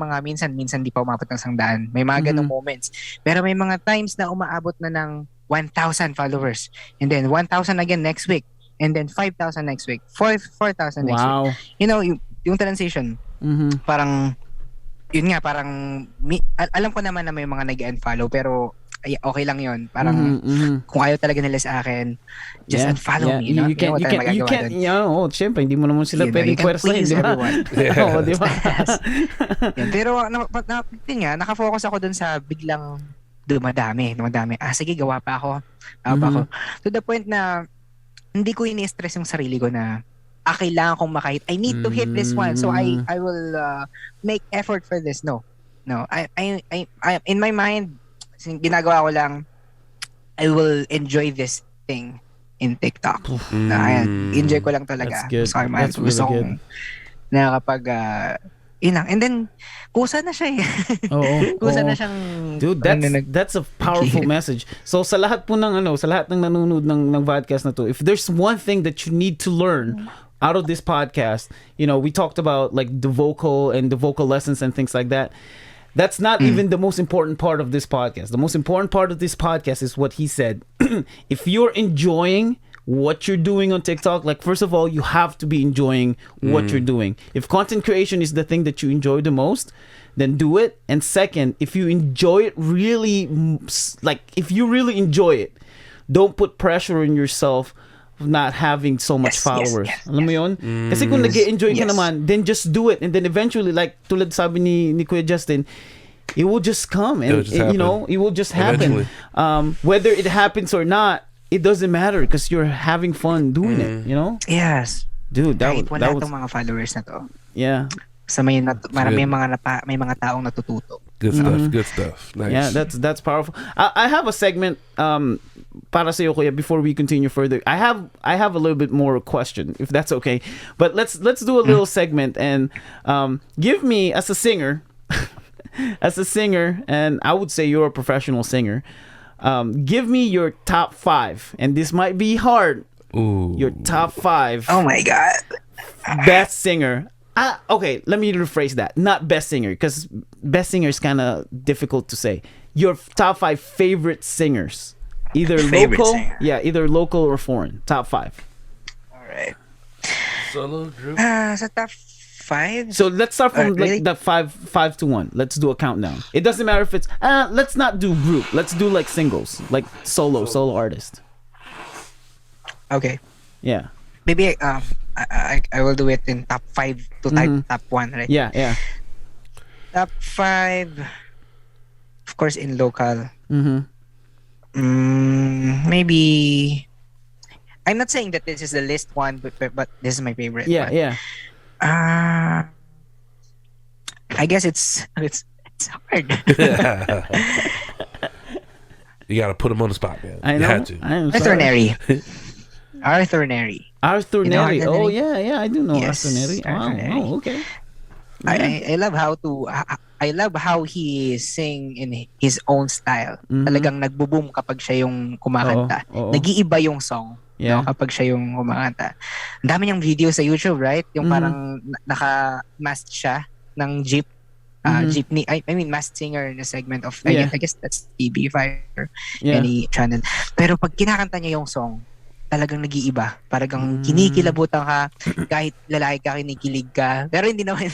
di pa umabot ng 100. May mga ganong moments. Pero may mga times na umaabot na ng 1,000 followers. And then 1,000 again next week. And then 5,000 next week. 4,000 next week. You know, yung transition, parang, yun nga, parang, alam ko naman na may mga nag-unfollow, pero okay lang yun. Parang, kung ayaw talaga nila sa akin, just unfollow me. You can't, syempre, hindi mo naman sila pwedeng pwersahin, di ba? Oo, di ba? Pero, yun nga, nakafocus ako dun sa biglang dumadami. Sige, gawa pa ako. To the point na, hindi ko ini-stress yung sarili ko na, kailangan kong makahit. I need to hit this one, so I will make effort for this. No. I in my mind, ginagawa ko lang, I will enjoy this thing in TikTok. Enjoy ko lang talaga. That's good. Gusto kong nakakapag inang. And then, kusa na siya eh. Kusa na siyang... Dude, that's a powerful message. So, sa lahat po sa lahat ng nanonood ng podcast na to, if there's one thing that you need to learn out of this podcast, we talked about like the vocal and the vocal lessons and things like that. That's not even the most important part of this podcast. The most important part of this podcast is what he said. If you're enjoying what you're doing on TikTok, like, first of all, you have to be enjoying what you're doing. If content creation is the thing that you enjoy the most, then do it. And second, if you enjoy it really, like, if you really enjoy it, don't put pressure on yourself of not having so much followers. Alam mo yun? Kasi kung nag-enjoy ka naman, then just do it. And then eventually, like, tulad sabi ni Kuya Justin, it will just come. And, it will just happen. Whether it happens or not, it doesn't matter because you're having fun doing it, Yes. Dude, kahit wala tong mga followers na to. Yeah. Sa may mga taong natututo. Good stuff. Nice. Yeah, that's powerful. I have a segment para sa iyo, Kuya, before we continue further. I have a little bit more question, if that's okay. But let's do a little segment and give me, as a singer, and I would say you're a professional singer. Give me your top 5, and this might be hard. Ooh. Your top 5. Oh my God. Best singer. Okay, let me rephrase that. Not best singer, because best singer is kind of difficult to say. Your top 5 favorite singers, either local or foreign. Top 5. All right. Solo group. Sa top 5. So let's start from like the 5 to 1. Let's do a countdown. It doesn't matter if it's let's not do group. Let's do like singles, like solo artist. Okay. Yeah. Maybe I will do it in top 5 to top 1, right? Yeah. Top 5, of course, in local. Maybe, I'm not saying that this is the list one, but this is my favorite. Yeah. I guess it's hard. You gotta put him on the spot, man. I know. You had to. Arthur Neri. Arthur Neri. Arthur You know Neri. Arthur Oh Neri? yeah, I do know Yes, Arthur Neri. Arthur Neri. Wow. Okay. I love I love how he sing in his own style. Talagang nagbo-boom kapag siya yung kumakanta. Oo. Nag-iiba yung song. Yeah. No, kapag siya yung kumakanta. Ang dami niyang video sa YouTube, right? Yung parang naka-masked siya ng jeep. Jeepney, I mean masked singer in a segment of I guess that's TV5 or any channel. Pero pag kinakanta niya yung song, talagang nag-iiba. Parang kinikilabutan ka, kahit lalaki ka, kinikilig ka. Pero hindi naman.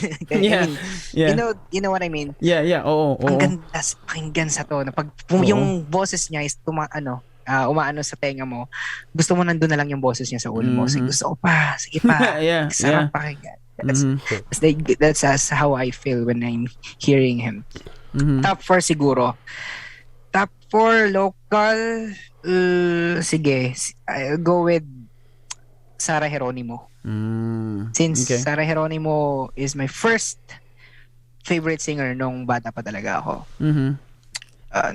You know what I mean? Yeah. Oo. Ang ganda sa pakinggan sa to. Na pag yung boses niya is umaano sa tenga mo, gusto mo nandun na lang yung boses niya sa ulo mo. Sige, gusto ko pa. Sige pa. Sarap pakinggan. That's how I feel when I'm hearing him. Top 4 siguro. Top 4 local. Sige, I'll go with Sarah Geronimo. Since Sarah Geronimo is my first favorite singer nung bata pa talaga ako.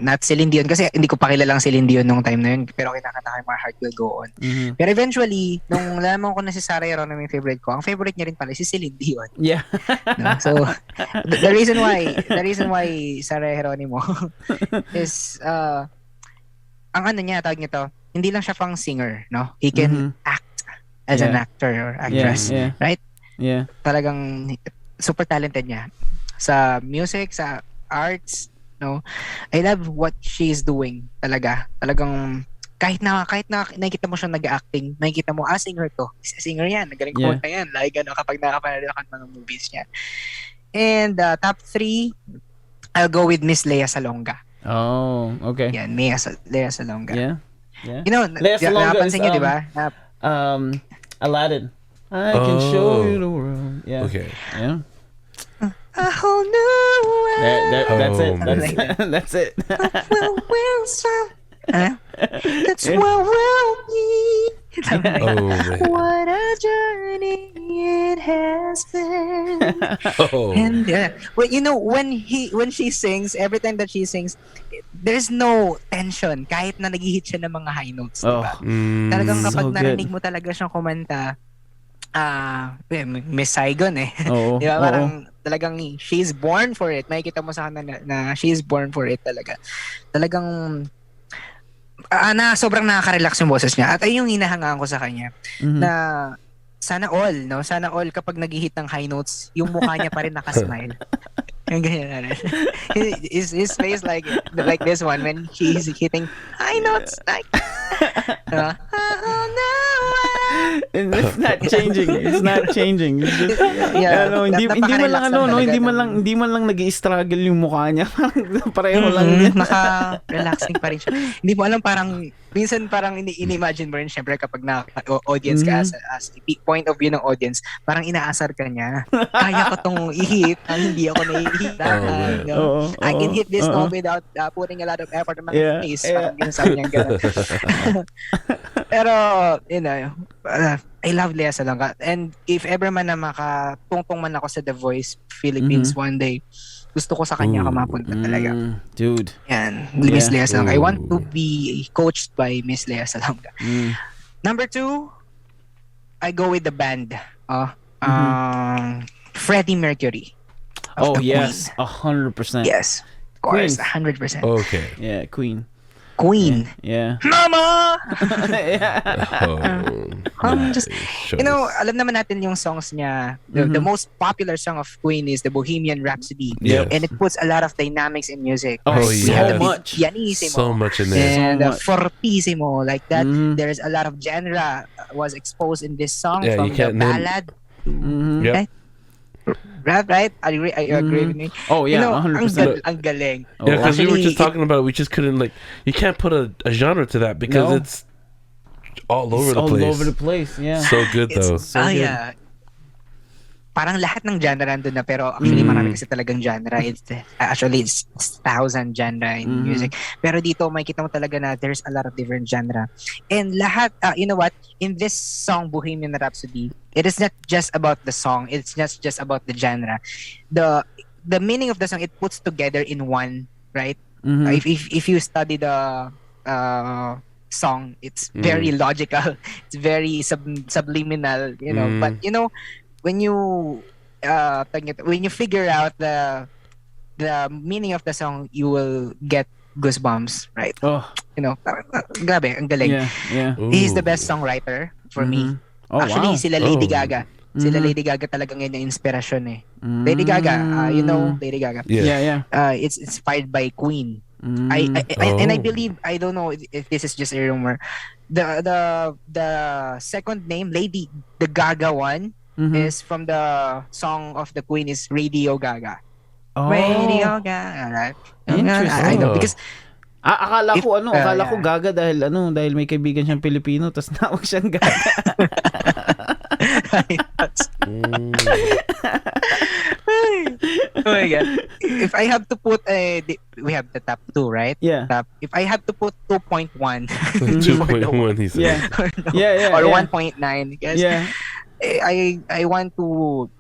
not Celine Dion kasi hindi ko pa kilalang Celine Dion nung time na yun, pero kinakanta ko yung My Heart Will Go On. Pero eventually, nung nalaman ko na si Sarah Geronimo yung favorite ko, ang favorite niya rin pala si Celine Dion. Yeah. No? So the reason why Sarah Geronimo is ang ano niya, tawag niya to, hindi lang siya pang singer, no? He can act as an actor or actress, right? Yeah. Talagang super talented niya sa music, sa arts, no? I love what she's doing talaga. Talagang kahit na nakikita mo siya nag-acting, nakikita mo, singer to. Singer yan, nagaling kumanta yan. Like, kapag nakapanood ako ng mga movies niya. And top 3, I'll go with Miss Lea Salonga. Oh, okay. Yan, Lea Salonga. Yeah. You know, Lea Salonga napansin niyo, di ba? Aladdin. I can show you the world. Yeah. Okay. Yeah. A whole new world. That's it. That's it. That's what we'll be. What a journey it has been. And well, you know, when she sings, every time that she sings, there's no tension kahit na nag-hit siya ng mga high notes, diba? Talagang kapag so narinig mo talaga siyang kumanta, Miss Saigon Oo. diba? Parang talagang she's born for it. Makikita mo sa kanya na she's born for it talaga. Talagang sobrang nakaka-relax yung boses niya. At ay yung hinahangaan ko sa kanya na sana all kapag nag-hit ng high notes, yung mukha niya pa rin nakasmile. Yung ganyan na. His face like this one when he's hitting high notes like It's not changing. It's just, hindi man lang nag-i-struggle yung mukha niya. Pareho lang din. Naka-relaxing pa rin siya. Hindi mo alam, minsan parang ini-imagine mo rin syempre kapag na-audience ka as a point of view ng audience, parang inaasar ka niya. Kaya ko tong i-hit, hindi ako na-hit. I can hit this note without putting a lot of effort in my face. Parang ginasabi niya gano'n. Pero, you know, I love Lea Salonga. And if ever man na makatungtong man ako sa The Voice Philippines one day, gusto ko sa kanya mapunta talaga. Dude. Yan. Miss Lea Salonga. I want to be coached by Miss Lea Salonga. Number 2, I go with the band. Freddie Mercury. Yes. 100%. Yes. Of course. Queen. 100%. Okay. Yeah, Queen. Yeah. Mama! Just, you know, alam naman natin yung songs niya. The most popular song of Queen is the Bohemian Rhapsody. Yes. And it puts a lot of dynamics in music. We have have pianissimo. so much in there. And fortissimo. Like that. There's a lot of genre was exposed in this song from the ballad. Yep. Rap, right? I agree with me. Oh yeah, you know, 100%. Ang galing. Yeah, because we were just talking about it. We just couldn't you can't put a genre to that because it's all over the place. All over the place, yeah. So good though. Yeah. Parang lahat ng genre nandun na, pero actually marami kasi talagang genre. It's 1,000 genre in music. Pero dito makikita mo talaga na there's a lot of different genre. And lahat, you know what? In this song, Bohemian Rhapsody, it is not just about the song. It's not just about the genre. The meaning of the song, it puts together in one, right? If you study the song, it's very logical. It's very subliminal, you know. But you know, when you figure out the meaning of the song, you will get goosebumps, right? You know, grabe, ang galing. Yeah. He's the best songwriter for me. Actually, sila Lady Gaga. Sila Lady Gaga talagang yun yung inspirasyon eh. Lady Gaga, you know Lady Gaga. Yeah. It's inspired by Queen. And I believe, I don't know if this is just a rumor, the second name, Lady, the Gaga one, is from the song of the Queen is Radio Gaga. Radio Gaga, right? Interesting. I know because akala ko Gaga dahil may kaibigan siyang Pilipino tapos nawag siyang Gaga. Oh my God. If I have to put we have the top 2, right? Yeah. If I have to put 2.1 2.1 he said. Or 1.9 because Yeah. I want to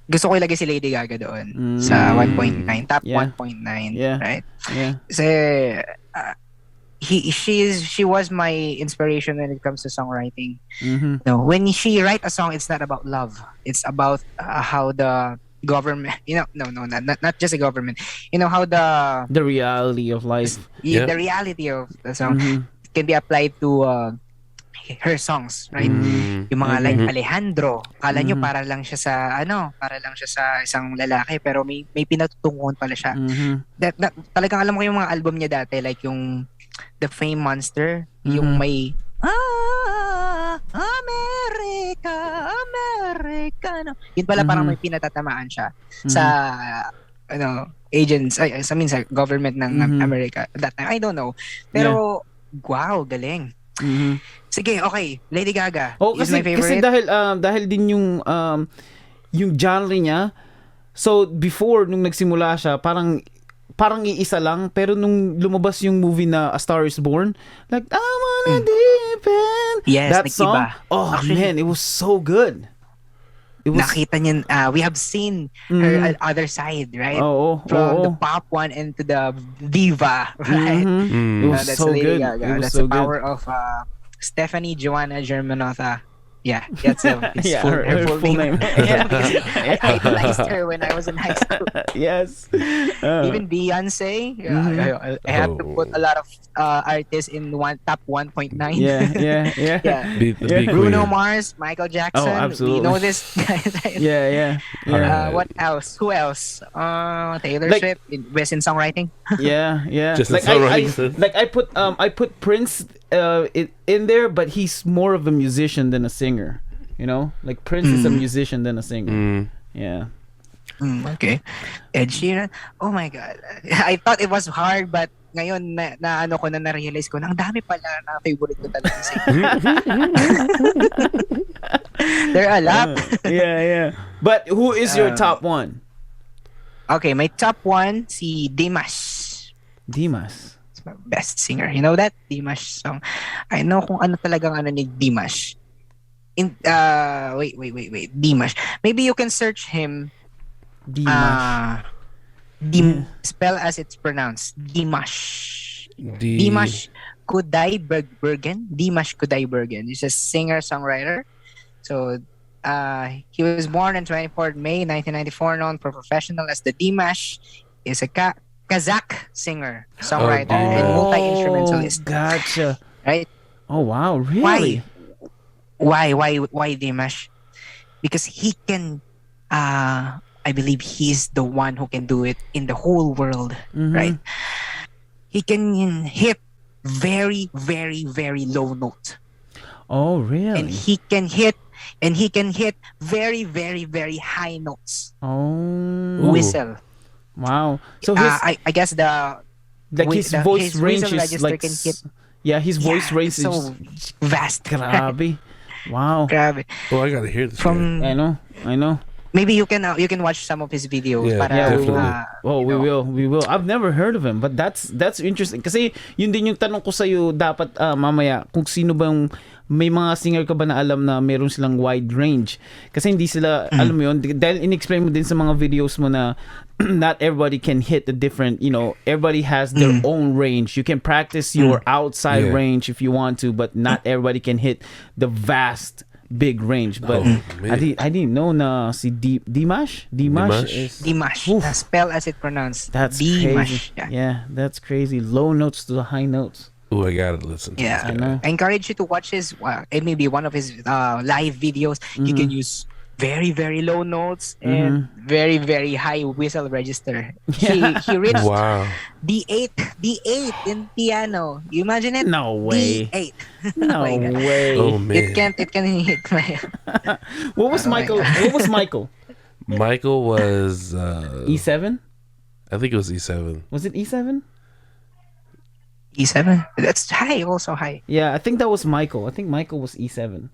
gusto ko ilagay si Lady Gaga doon sa 1.9, top Yeah. 1.9, Yeah. right? Yeah. Kasi she was my inspiration when it comes to songwriting. Mm-hmm. No, when she write a song, it's not about love. It's about how the government, not just the government. How The reality of life. the reality of the song Mm-hmm. can be applied to her songs, right? Mm. Yung mga like Mhm. Alejandro, kala nyo Mhm. para lang siya sa isang lalaki pero may pinatutunguhan pala siya. Mm-hmm. Talagang alam ko yung mga album niya dati, like yung The Fame Monster, yung Mhm. may America, Americano. Yun pala parang may pinatatamaan siya sa agents, sa government ng America that time. I don't know. Pero wow, galing. Mm-hmm. Sige, okay. Lady Gaga kasi is my favorite. dahil din yung genre niya. So before nung nagsimula siya, parang iisa lang, pero nung lumabas yung movie na A Star Is Born, like I wanna depend. Yes, that nag-iba. song. Oh Actually, man, it was so good. It was nakita niya, we have seen her other side, right? From the pop one into the diva, right? It was That's so Lady good. Gaga. It was That's so the power good. of Stephanie Joanna Germanota. Yeah, that's her full name. I idolized her when I was in high school. Yes. Even Beyonce. I have to put a lot of artists in top 1.9. Yeah. Be Bruno clear. Mars, Michael Jackson. Oh, absolutely. We know this. Yeah. Alright. What else? Who else? Taylor Like- Swift. Best in songwriting. Yeah. Just like in songwriting sense. I put Prince in there, but he's more of a musician than a singer. Like Prince is a musician than a singer. Yeah. Okay. Ed Sheeran. Oh my God. I thought it was hard, but ngayon na-realize ko, ang dami pala na favorite ko talaga singer. There are a lot. Yeah. But who is your top one? Okay, my top one, si Dimash. Dimas. It's my best singer. You know that? Dimash song. I know kung ano talagang ni Dimash. Wait. Dimash. Maybe you can search him. Dimash. Spell as it's pronounced. Dimash. D- Dimash Kudaibergen. Dimash Kudaibergen. He's a singer-songwriter. So, he was born on 24th May 1994, known for professional as the Dimash. Is a Kazakh singer, songwriter, and multi-instrumentalist. Gotcha. Right? Oh wow, really? Why Dimash? Because he can, I believe he's the one who can do it in the whole world, right? He can hit very, very, very low note. Oh really? And he can hit very, very, very high notes. Oh. Whistle. Wow. So his I guess his voice his range whistle is register like can hit. His voice range it's so is vast. grabe. Wow. Grabe. Oh, I gotta hear this. From I know. maybe you can watch some of his videos. Yeah, para, definitely. Oh, we will. I've never heard of him, but that's interesting. Kasi yun din yung tanong ko sa'yo, dapat mamaya, kung sino bang, may mga singer ka ba na alam na meron silang wide range? Kasi hindi sila, alam mo yun, dahil in-explain mo din sa mga videos mo na not everybody can hit a different, everybody has their own range. You can practice your outside range if you want to, but not everybody can hit the vast big range. But I didn't know na si Dimash is Dimash. Spell as it pronounced. that's Dimash. crazy. Yeah, that's crazy. Low notes to the high notes. Oh, I gotta listen to Yeah, this guy. I know. I encourage you to watch his and maybe one of his live videos. You can use very, very low notes and very, very high whistle register. He reached Wow. D8 in piano. You imagine it? No way. D8. No my God. way. Oh man. It can hit my What was Michael? Michael was E7? I think it was E7. Was it E7? E7. That's high, also high. Yeah, I think that was Michael. I think Michael was E7.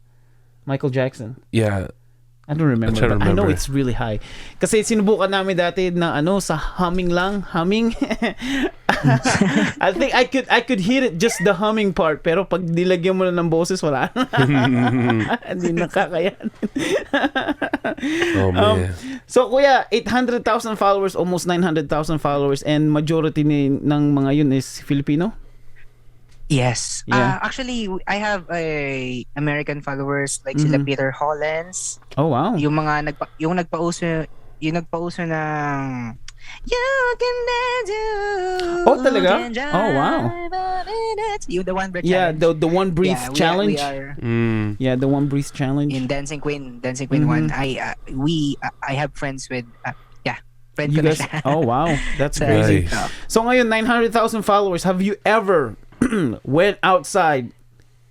Michael Jackson. Yeah. I don't remember, trying to but I know remember. it's really high. Kasi sinubukan namin dati na sa humming lang, humming. I think I could hit it just the humming part, pero pag nilagyan mo na ng boses, wala. Hindi nakakayan. Oh man. So Kuya, 800,000 followers, almost 900,000 followers, and majority ng mga yun is Filipino? Yes. Yeah. Actually, I have American followers like sila Peter Hollins. Oh wow. Yung mga nagpauso ng You can do. Oh, talaga? Oh, wow. You the one breath Yeah, challenge. the one breathe Yeah, challenge. We are Yeah, the one breathe challenge. in Dancing Queen one. I have friends with friend You ko na guys, siya. oh wow, that's Sa crazy. Nice. TikTok. So ngayon 900,000 followers. Have you ever went outside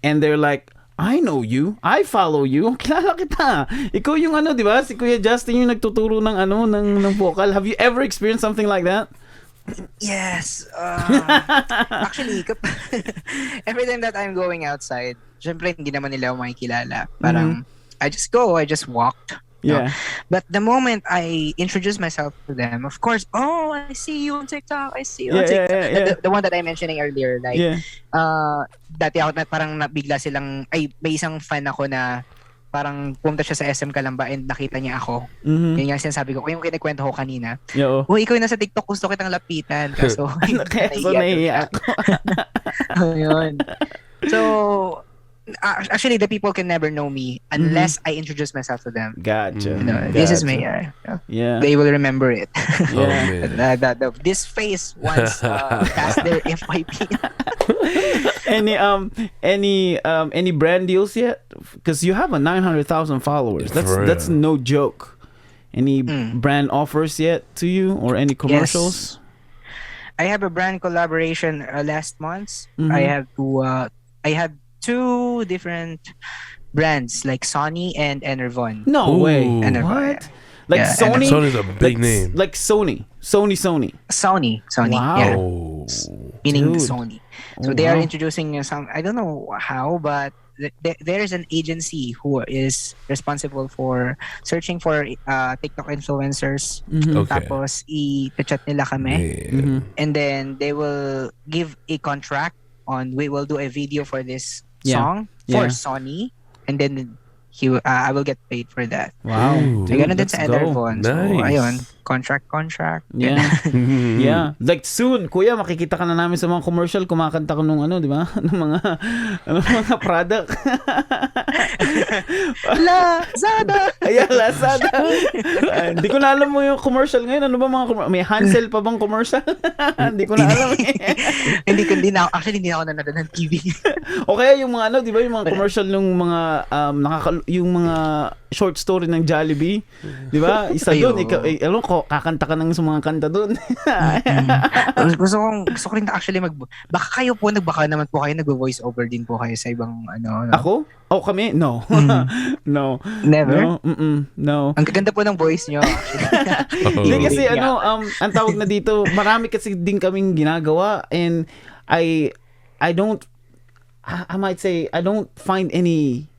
and they're like, I know you, I follow you, kilala kita. Ikaw yung di ba? Si Kuya Justin yung nagtuturo ng ng vocal. Have you ever experienced something like that? Yes. Actually, every time that I'm going outside, syempre hindi naman nila ako makikilala. Parang I just walked. Yeah. But the moment I introduce myself to them, of course, I see you on TikTok. I see you on TikTok. Yeah. The one that I mentioning earlier, like, Yeah. dati ako parang nabigla silang, may isang fan ako na parang pumunta siya sa SM Calamba and nakita niya ako. Yun nga sinasabi ko, yung kinikwento ko kanina. Yo. Ikaw yung nasa TikTok, gusto kitang lapitan. Kaso, Nahiya ako. Yun. So, actually, the people can never know me unless I introduce myself to them. Gotcha. This is me. Yeah. They will remember it. Oh man. This face once passed their FYP. Any brand deals yet? Because you have a 900,000 followers. That's no joke. Any brand offers yet to you or any commercials? Yes. I have a brand collaboration last month. I have two different brands like Sony and Enervon. No Ooh. way. Enervon. What? Like Yeah, Sony? Sony's a big name. Like Sony. Sony. Wow. Yeah. Oh. Meaning Dude. Sony. Oh, So they are wow. introducing some, I don't know how, but there is an agency who is responsible for searching for TikTok influencers. Okay. Tapos i-chat nila kami. Man. And then they will give a contract on, we will do a video for this Yeah. song Yeah. for Sony. And then I will get paid for that. Wow. Ooh. So, Dude, ganun din let's sa go. Enervon. So, Nice. ayun. Contract. Yeah. Yeah. Like soon, Kuya, makikita ka na namin sa mga commercial, kumakanta ko nung di ba? Ng mga product. Lazada! Ayan, Lazada. Hindi ko na alam mo yung commercial ngayon. Ano ba may Hansel pa bang commercial? Hindi ko na alam hindi na ako nanonood ng TV. O kaya yung mga di ba yung mga commercial nung mga yung mga short story ng Jollibee, di ba? Isa doon, kakanta ka ng sa mga kanta doon. gusto ko rin actually baka naman po kayo nagvo-voice over din po kayo sa ibang no? Ako? Oh, kami? No. No. Never? No. Ang gaganda po ng voice nyo. Hindi kasi ang tawag na dito, marami kasi din kaming ginagawa and I might say I don't find any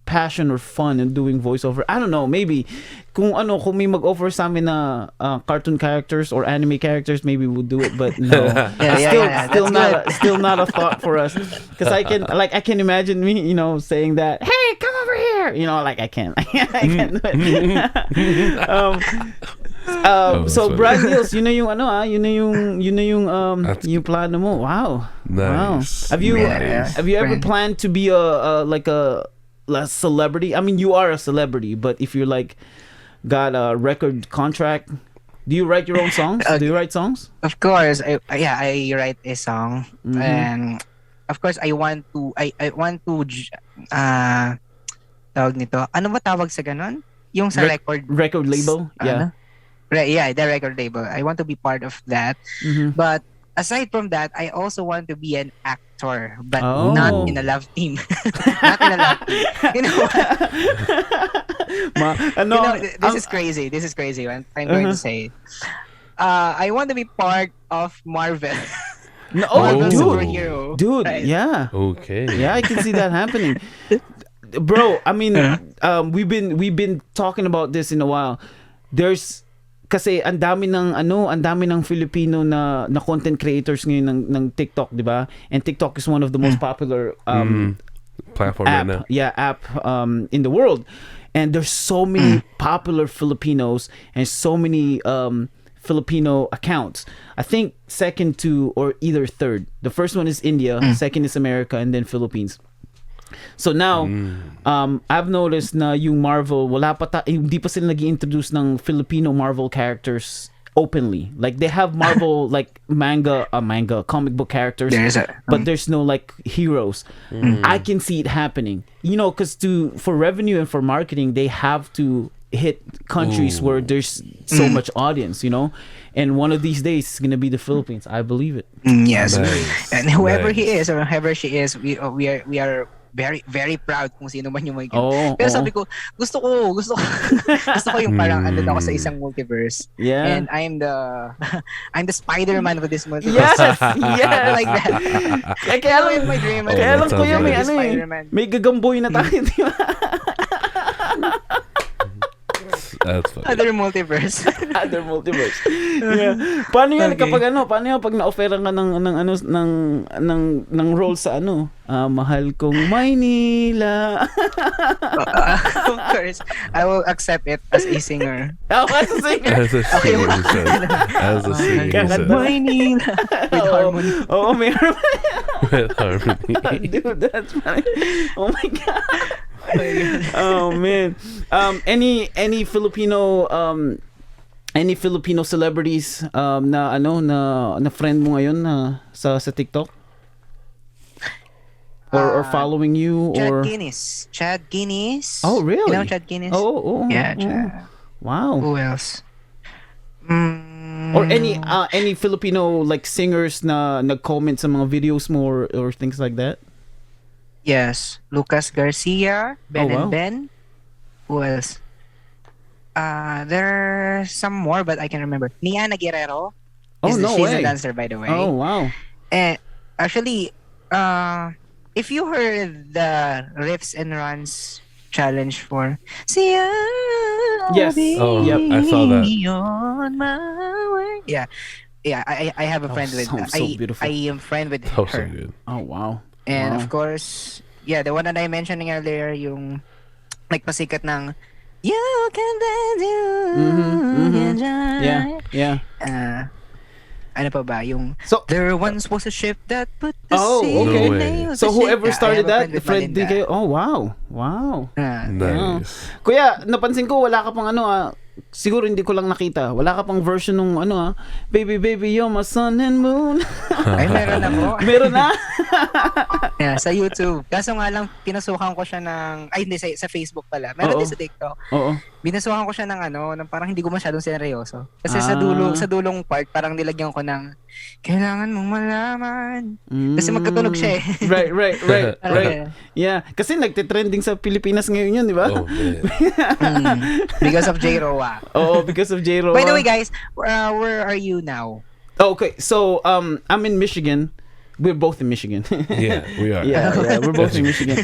passion or fun in doing voiceover. I don't know, maybe kung may mag-offer sa amin na cartoon characters or anime characters, maybe we'll do it, but no. Still not a thought for us, because I can imagine me saying that, hey, come over here, like I can't do it. So brand deals, yun na yung yung plano mo. Wow. Nice. Have you ever Brand. planned to be a celebrity? I mean, you are a celebrity, but if you're got a record contract, do you write your own songs? Do you write songs? Of course, I write a song, and of course I want to tawag nito. Ano ba tawag sa ganon? Yung sa record label? Yeah. The record label. I want to be part of that. But aside from that, I also want to be an actor, but not in a love team. Not in a love team. You know, this is crazy. This is crazy. I'm going to say it. I want to be part of Marvel. No, Marvel dude. superhero. Dude, Right. yeah. Okay. Yeah, I can see that happening. bro, I mean, we've been talking about this in a while. There's kasi ang dami ng Filipino na content creators ngayon ng TikTok, 'di ba? And TikTok is one of the most popular platform app, right now. app in the world. And there's so many popular Filipinos and so many Filipino accounts. I think second to or either third. The first one is India, second is America, and then Philippines. So now, I've noticed na yung Marvel, hindi pa sila nag-introduce ng Filipino Marvel characters openly. Like they have Marvel like manga comic book characters, but there's no like heroes. I can see it happening. You know, because for revenue and for marketing, they have to hit countries where there's so much audience, you know. And one of these days it's gonna be the Philippines. I believe it. Yes. Nice. And whoever he is or whoever she is, we are very very proud kung sino man yung may Pero sabi ko, gusto ko gusto ko yung parang andun ako sa isang multiverse. Yeah. And I'm the Spider-Man of this multiverse. Yes, yes. Like that. Kaya lang, my dream. kaya lang that kuya, sounds may nice. Spider-Man. may gagamboy na tayo, di ba? That's funny. Other multiverse. Other multiverse. Yeah. Paano yan Okay. paano yan pag na-offeran ka ng role sa Mahal Kong Maynila. Of course, I will accept it as a singer. As a singer. As a singer, he said. As a singer, he said. Maynila. With harmony. Oo, may harmony. With harmony. Dude, that's funny. Oh my God. Oh man. Any Filipino celebrities na friend mo ngayon sa TikTok? Or following you or Chad Guinness. Oh, really? You know Chad Guinness? Oh. Yeah. Wow. Who else? Or any Filipino like singers na nag-comment sa mga videos mo or things like that? Yes, Lucas Garcia, Ben Oh, wow. and Ben. Who else? There are some more, but I can remember. Niana Guerrero. Oh, no She's way. a dancer, by the way. Oh, wow. And actually, if you heard the riffs and runs challenge for Yes. Oh, yep, I saw that. On my way. Yeah. I have a friend with. so beautiful. I am friend with That was so her. good. Oh, wow. And Wow. of course, the one that I mentioned earlier, yung nagpasikat ng You can dance, you can try. Yeah. Ano pa ba? Yung So- there once was a ship that put the Oh, sea okay. No in way. the name of So the whoever ship. started I have a that, the friend Melinda. din kayo. Oh, wow. Nice. Kuya, napansin ko wala ka pang siguro hindi ko lang nakita. Wala ka pang version nung Baby, you're my sun and moon. Ay, meron ako. Meron na? Yeah, sa YouTube. Kaso nga lang, pinasukan ko siya ng... Ay, hindi, sa Facebook pala. Meron Oo. din sa TikTok. Oo. Binasukan ko siya ng ng parang hindi ko masyadong seryoso. Kasi Ah. sa dulong part, parang nilagyan ko ng kailangan mong malaman. Kasi magkatunog siya eh. Right. Okay. Yeah. Kasi nagte-trending sa Pilipinas ngayon yun, di ba? Oh, man. Because of J-Roa. Oo, because of J-Ro. By the way, guys, where are you now? Okay, so I'm in Michigan. We're both in Michigan. Yeah, we are. Yeah, we're both in Michigan.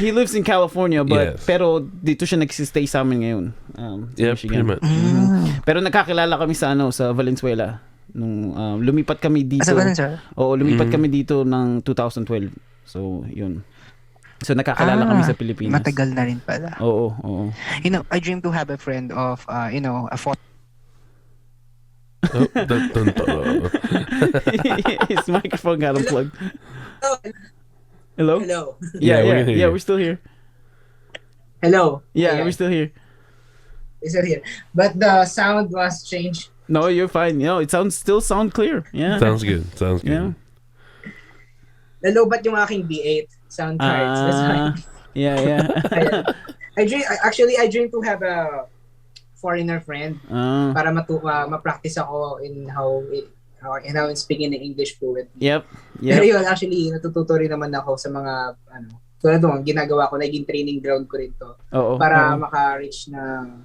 He lives in California, but Yes. pero dito siya nagsistay sa amin ngayon. Sa Yeah, Michigan. pretty much. Pero nakakilala kami sa Valenzuela nung lumipat kami dito. Sa Valenzuela? Oo, lumipat kami dito ng 2012. So, yun. So nakakilala kami sa Pilipinas. Matagal na rin pala. Oo. You know, I dream to have a friend of, a photo. Oh, dun. His microphone got unplugged. Hello? Hello. Yeah, we can hear you. We're still here. Hello. Yeah, we're still here. Is it here? But the sound was changed. No, you're fine. It still sound clear. Yeah. Sounds good. Yeah. Nalobat yung aking B8 sound cards. That's why. Yeah. I dream to have a foreigner friend para ma-practice ako in how I'm speaking in English fluently. Yep. Pero yun, actually, natututo rin naman ako sa mga, tulad nung ginagawa ko, naging training ground ko rin to. Oo. Para maka-reach ng,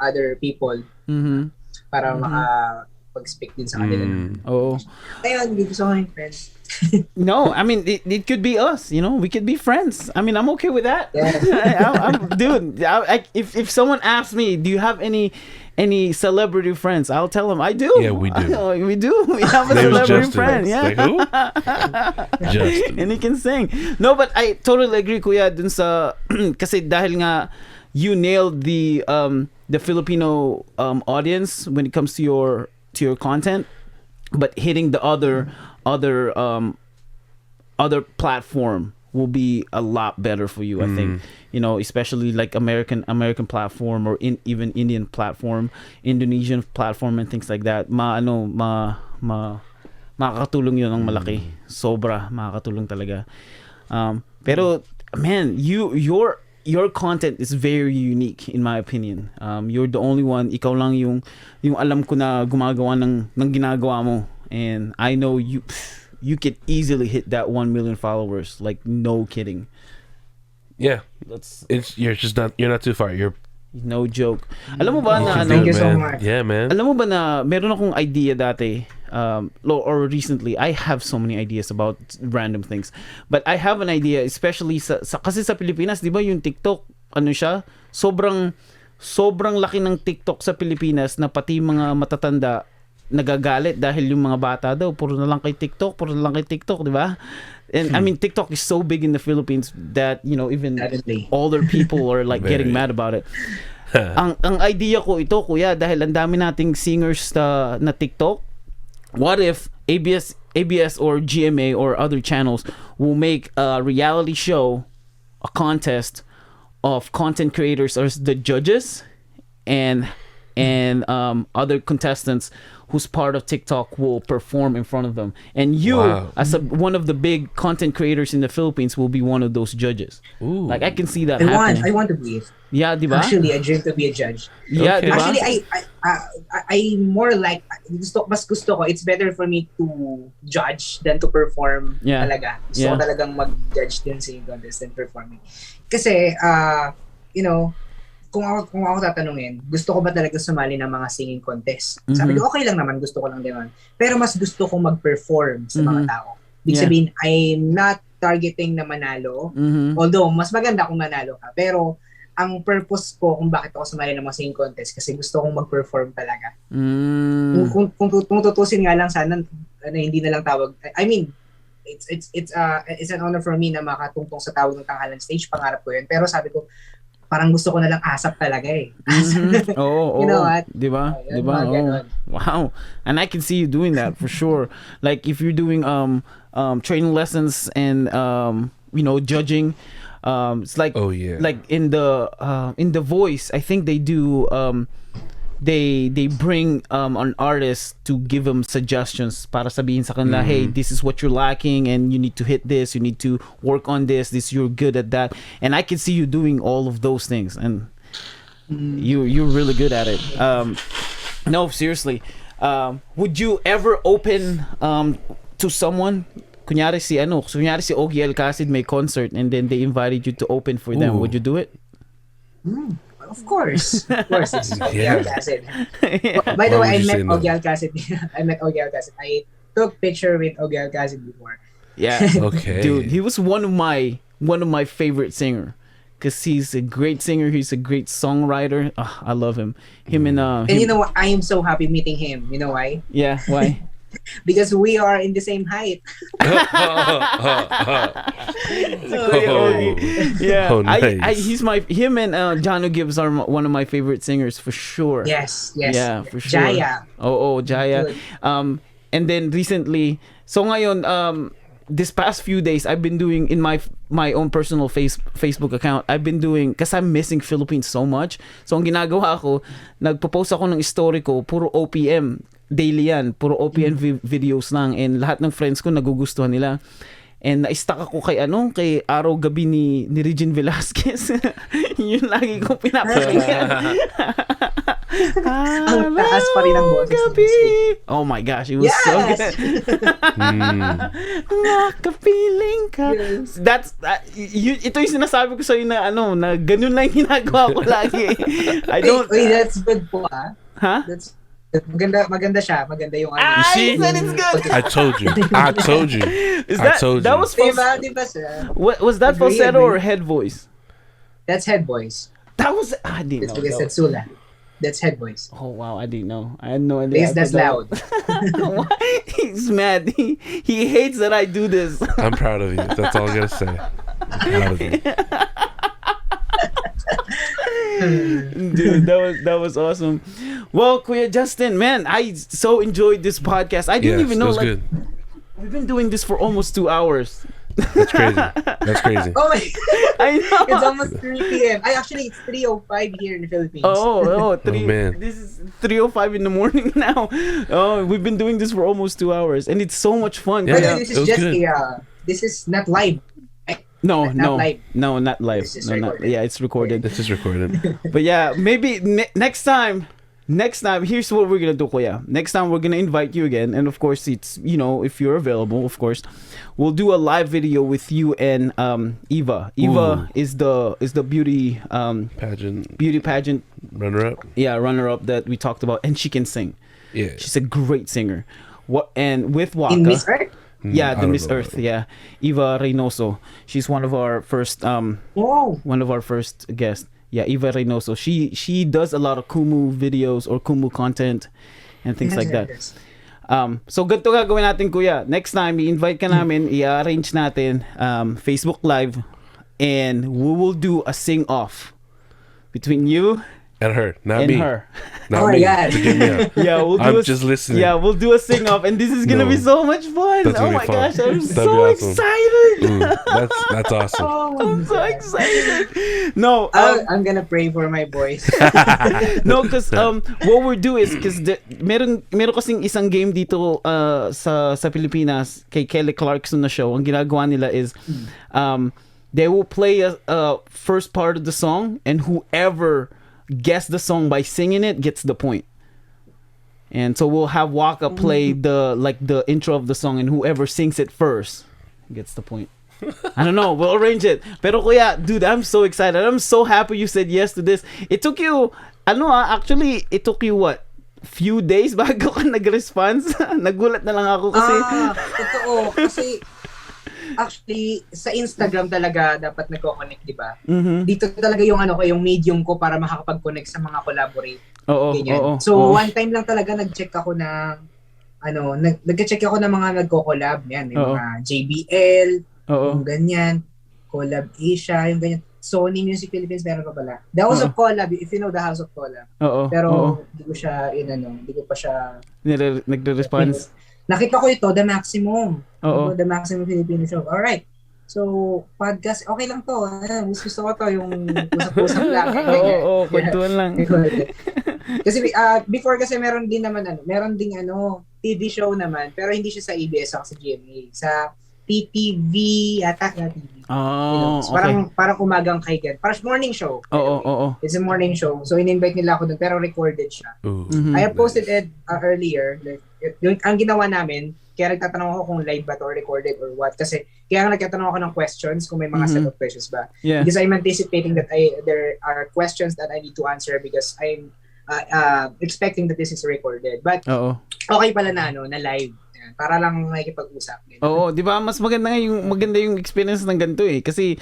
other people. Mhm. Para makapag-speak din sa kanila. Oh. Ayun, gusto ko yung friends. No, I mean it could be us. You know, we could be friends. I mean, I'm okay with that. Yeah. Dude. If someone asks me, do you have any celebrity friends? I'll tell them I do. Yeah, we do. We do. We have a Name's celebrity Justin. friend. It's Yeah. like, who? Justin. And he can sing. No, but I totally agree, Kuya, dun sa kasi dahil nga you nailed the Filipino audience when it comes to your content, but hitting the other platform will be a lot better for you, I think. You know, especially like American platform or even Indian platform, Indonesian platform and things like that. Makakatulong yun ng malaki. Sobra makakatulong talaga. Pero man, your content is very unique in my opinion. You're the only one, ikaw lang yung alam ko na gumagawa ng ginagawa mo, and I know you could easily hit that 1 million followers, like no kidding. Yeah, you're not too far. You're no joke. Alam mo ba na Thank you so man. much. Yeah, man. Alam mo ba na meron akong idea dati, or recently, I have so many ideas about random things. But I have an idea, especially kasi sa Pilipinas, di ba yung TikTok, ano siya? Sobrang laki ng TikTok sa Pilipinas na pati mga matatanda nagagalit dahil yung mga bata daw, puro na lang kay TikTok, di ba? And I mean, TikTok is so big in the Philippines that, you know, even older people are like getting mad about it. ang idea ko ito, Kuya, dahil ang dami nating singers na TikTok, what if ABS or GMA or other channels will make a reality show, a contest of content creators as the judges, and other contestants who's part of TikTok will perform in front of them, and you, as one of the big content creators in the Philippines, will be one of those judges. Ooh. Like, I can see that happening. I want to be. Yeah, diba? Actually, I dream to be a judge. Yeah, Okay. diba? Actually, I more like mas gusto ko. It's better for me to judge than to perform. Yeah. Talaga. Gusto ko talagang mag-judge din sa contest than performing. Kasi you know, kung ako tatanungin, gusto ko ba talaga sumali ng mga singing contest? Sabi ko, okay lang naman, gusto ko lang din. Pero mas gusto ko mag-perform sa mga tao. Ibig sabihin, I'm not targeting na manalo. Although, mas maganda kung manalo ka. Pero, ang purpose ko kung bakit ako sumali ng mga singing contest, kasi gusto kong mag-perform talaga. Kung tutusin nga lang sana, hindi na lang tawag. I mean, it's an honor for me na makatungtong sa tawag ng tanghalan stage. Pangarap ko yun. Pero sabi ko, parang gusto ko na lang asap talaga eh. You know what? Diba? Diba? Oh. Wow. And I can see you doing that for sure. Like if you're doing training lessons and you know, judging, it's like like in the Voice, I think they do they bring an artist to give them suggestions para sabihin sa kanila, hey, this is what you're lacking and you need to hit this, you need to work on this, you're good at that. And I can see you doing all of those things, and you're really good at it. No, seriously. Would you ever open to someone? Kunyari si Ogie Alcacid may concert and then they invited you to open for them. Would you do it? Of course. It's Ogie Alcacid. By the way, I met Ogie Alcacid. I took picture with Ogie Alcacid before. Yeah. Okay. Dude, he was one of my favorite singer. Because he's a great singer, he's a great songwriter. I love him. And you know what? I am so happy meeting him. You know why? Yeah, why? Because we are in the same height. Yeah. Oh, nice. Him and Jano Gibbs are one of my favorite singers for sure. Yes. Yeah, for sure. Jaya. Jaya. Good. And then recently, so ngayon, this past few days, I've been doing in my own personal Facebook account, I've been doing, kasi I'm missing Philippines so much. So ang ginagawa ko, nagpo-post ako ng story ko, puro OPM. Daily yan, puro OPM videos lang, and lahat ng friends ko nagugustuhan nila. And na-stuck ako kay Araw Gabi ni Regine Velasquez. Yun lagi ko pinapakinggan. Ang taas pa rin ang boses. Gabi. Oh my gosh, it was so good. Makapiling ka. Yes. Ito yung sinasabi ko sa'yo na na ganun lang ginagawa ko lagi. Wait, that's good po Huh? Maganda siya. Maganda yung You see? said it's good. I told you. Is I told that you. was Diba sir? was that Agree, falsetto or agree. head voice? That's head voice. That was I didn't It's know. because That it's Sula. That's head voice. Oh wow, I didn't know. I had no idea. Because that's loud. He's mad. He hates that I do this. I'm proud of you. That's all I gotta say. I'm proud of you. Dude, that was awesome. Well, Kuya Justin, man, I so enjoyed this podcast. I didn't even It know was like good. we've been doing this for almost 2 hours. That's crazy. That's crazy. Oh my I know. It's almost 3 p.m. Actually, it's 3:05 here in the Philippines. Man. This is 3:05 in the morning now. Oh, we've been doing this for almost 2 hours, and it's so much fun. Yeah. But Kuya. this it is was just good. this is not live. No, not live. no, not live. This is No, not, recorded. yeah, it's recorded. This is recorded. But yeah, maybe next time, here's what we're gonna do, Kuya. Next time we're gonna invite you again, and of course, it's if you're available, of course, we'll do a live video with you and Eva. Eva is the beauty pageant Runner up. runner up that we talked about, and she can sing. Yeah. She's a great singer. And with Waka. In Miss Earth? Yeah, I the don't Miss know. Earth. Yeah, Eva Reynoso. She's one of our first Whoa. guests. Yeah, Eva Reynoso. She does a lot of Kumu videos or Kumu content and things like that. Yes. So ganito gagawin natin, Kuya. Next time, i-invite ka namin, i-arrange natin Facebook Live, and we will do a sing-off between you And her, not and me. her. Not Oh my me. God. Forgive me. Yeah, we'll do I'm a, just listening. Yeah, we'll do a sing-off, and this is gonna No. be so much fun. That's Oh gonna my be fun. gosh, I'm That'd so be awesome. excited. That's awesome. Oh, I'm so excited. No, I'm gonna pray for my boys. no, because what we'll do is because meron kasing isang game dito sa Pilipinas kay Kelly Clarkson na show. Ang ginagawa nila is they will play a first part of the song, and whoever guess the song by singing it gets the point. And so we'll have Waka play the intro of the song, and whoever sings it first gets the point. I don't know. We'll arrange it. Pero Kuya, dude, I'm so excited. I'm so happy you said yes to this. It took you, actually, it took you what? Few days bago ka nag-response? Nagulat na lang ako kasi. Totoo. Kasi, actually, sa Instagram talaga dapat nagko-connect, di ba? Mhm. Dito talaga yung yung medium ko para makakapag-connect sa mga collaborate. Oo, Ganyan. oo. So, oo. one time lang talaga nag-check ako ng nag-check ako ng mga nagko-collab. Yan, yung Oo. mga JBL, Oo. yung ganyan, Collab Asia, yung ganyan. Sony Music Philippines, meron pa pala. The House Oo. of Collab, if you know the House of Collab. Oo. Pero, oo. hindi ko siya, hindi ko pa siya, Nagre-response. nakita ko ito, The Maximum. Oo. The Maximum Filipino Show. Alright. So, podcast, okay lang to. Gusto ko to, yung usap-usap lang. Oo, kwentuhan lang. Kasi before kasi meron din naman meron ding TV show naman, pero hindi siya sa ABS o sa GMA, sa PTV yata na TV. Oh, So, okay. parang umagang kaigan. Parang morning show. Oo, oo. It's a morning show. So in-invite nila ako dun pero recorded siya. Ooh. Mhm. I have posted it earlier. Like, ang ginawa namin, kaya nagtatanong ako kung live ba to or recorded or what. Kasi kaya nagtatanong ako ng questions kung may mga set of questions ba. Yeah. Because I'm anticipating that there are questions that I need to answer because I'm expecting that this is recorded. But Oo. okay pala na live. Yan, para lang makikipag-usap. Ganun. Oo, 'di ba? Mas maganda yung experience ng ganito eh kasi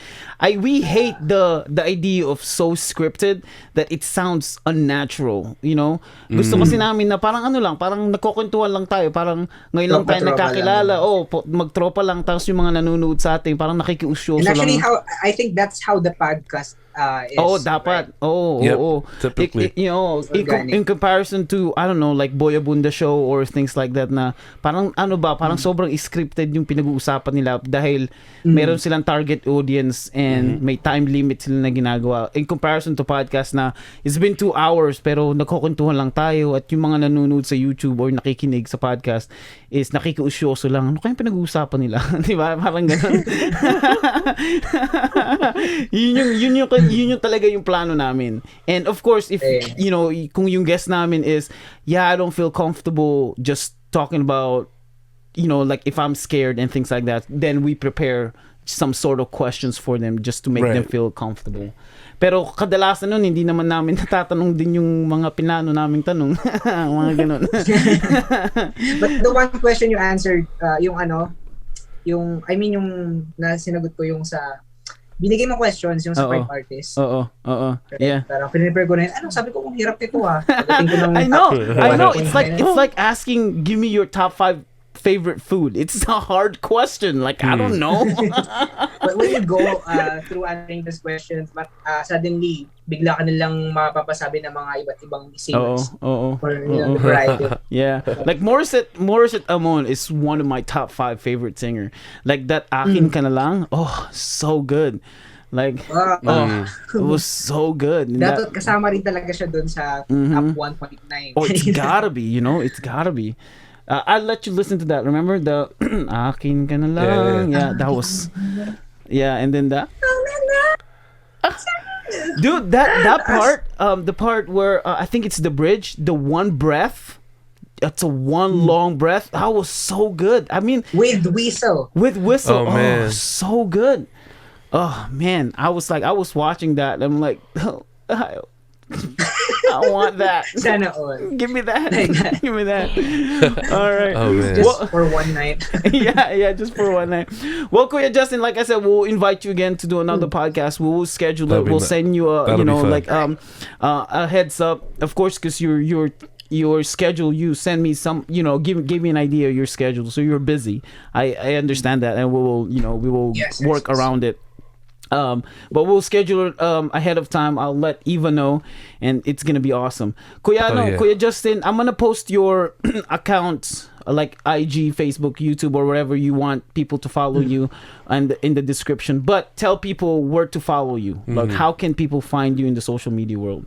we hate the idea of so scripted that it sounds unnatural, you know? Gusto kasi namin na parang parang nagkukwentuhan lang tayo, parang ngayon lang tayo Tropa-tropa nagkakilala. lang. Magtropa lang tapos yung mga nanonood sa atin parang nakikiusyoso And actually, lang. I think that's how the podcast is. Oo, dapat. Right? Oo, Yep, oo. typically. Organic. In comparison to, I don't know, like Boy Abunda show or things like that na parang parang sobrang scripted yung pinag-uusapan nila dahil meron silang target audience and may time limit sila na ginagawa. In comparison to podcast na it's been 2 hours pero nagkukwentuhan lang tayo at yung mga nanonood sa YouTube or nakikinig sa podcast is nakikiusyoso lang. Ano kayang pinag-uusapan nila? Di ba? Parang ganun. yun yung talaga yung plano namin. And of course, if kung yung guest namin is, I don't feel comfortable just talking about, like if I'm scared and things like that, then we prepare some sort of questions for them just to make them feel comfortable. Pero kadalasan nun, hindi naman namin natatanong din yung mga pinano naming tanong. Mga ganun. But the one question you answered, yung na sinagot ko yung sa, binigay mo questions yung sa 5 artists. Oo. Yeah. Parang pinipare ko na yun, sabi ko kung hirap nito Pagdating ko ng I know. It's like asking, give me your top 5 favorite food. It's a hard question. Like, I don't know. But when you go through answering these questions, suddenly, bigla ka nilang mapapasabi ng mga iba't ibang singers. Oo. Or the variety. Yeah. Like, Morissette Amon is one of my top 5 favorite singer. Like, that Akin Ka Na Lang, so good. Like, it was so good. Dapat kasama rin talaga siya dun sa top 1.9. Oh, it's gotta be, it's gotta be. I'll let you listen to that. Remember the Akin Ka Na Lang? Yeah, that was. Yeah, and then that. Dude, that part, the part where I think it's the bridge, the one breath. It's a one long breath. That was so good. I mean, with whistle. Oh man, so good. Oh man, I was watching that. And I'm like, I want that. Sana all. Give me that. Give me that. All right. Oh, man. Just for one night. yeah, just for one night. Well, Kuya Justin, like I said, we'll invite you again to do another podcast. We'll schedule it. We'll send you a heads up. Of course, because your schedule, you send me some, give me an idea of your schedule. So you're busy. I understand that, and we will work around it. But we'll schedule it ahead of time. I'll let Eva know, and it's gonna be awesome. Kuya Justin, I'm gonna post your accounts like IG, Facebook, YouTube, or wherever you want people to follow you, and in the description. But tell people where to follow you. Like, how can people find you in the social media world?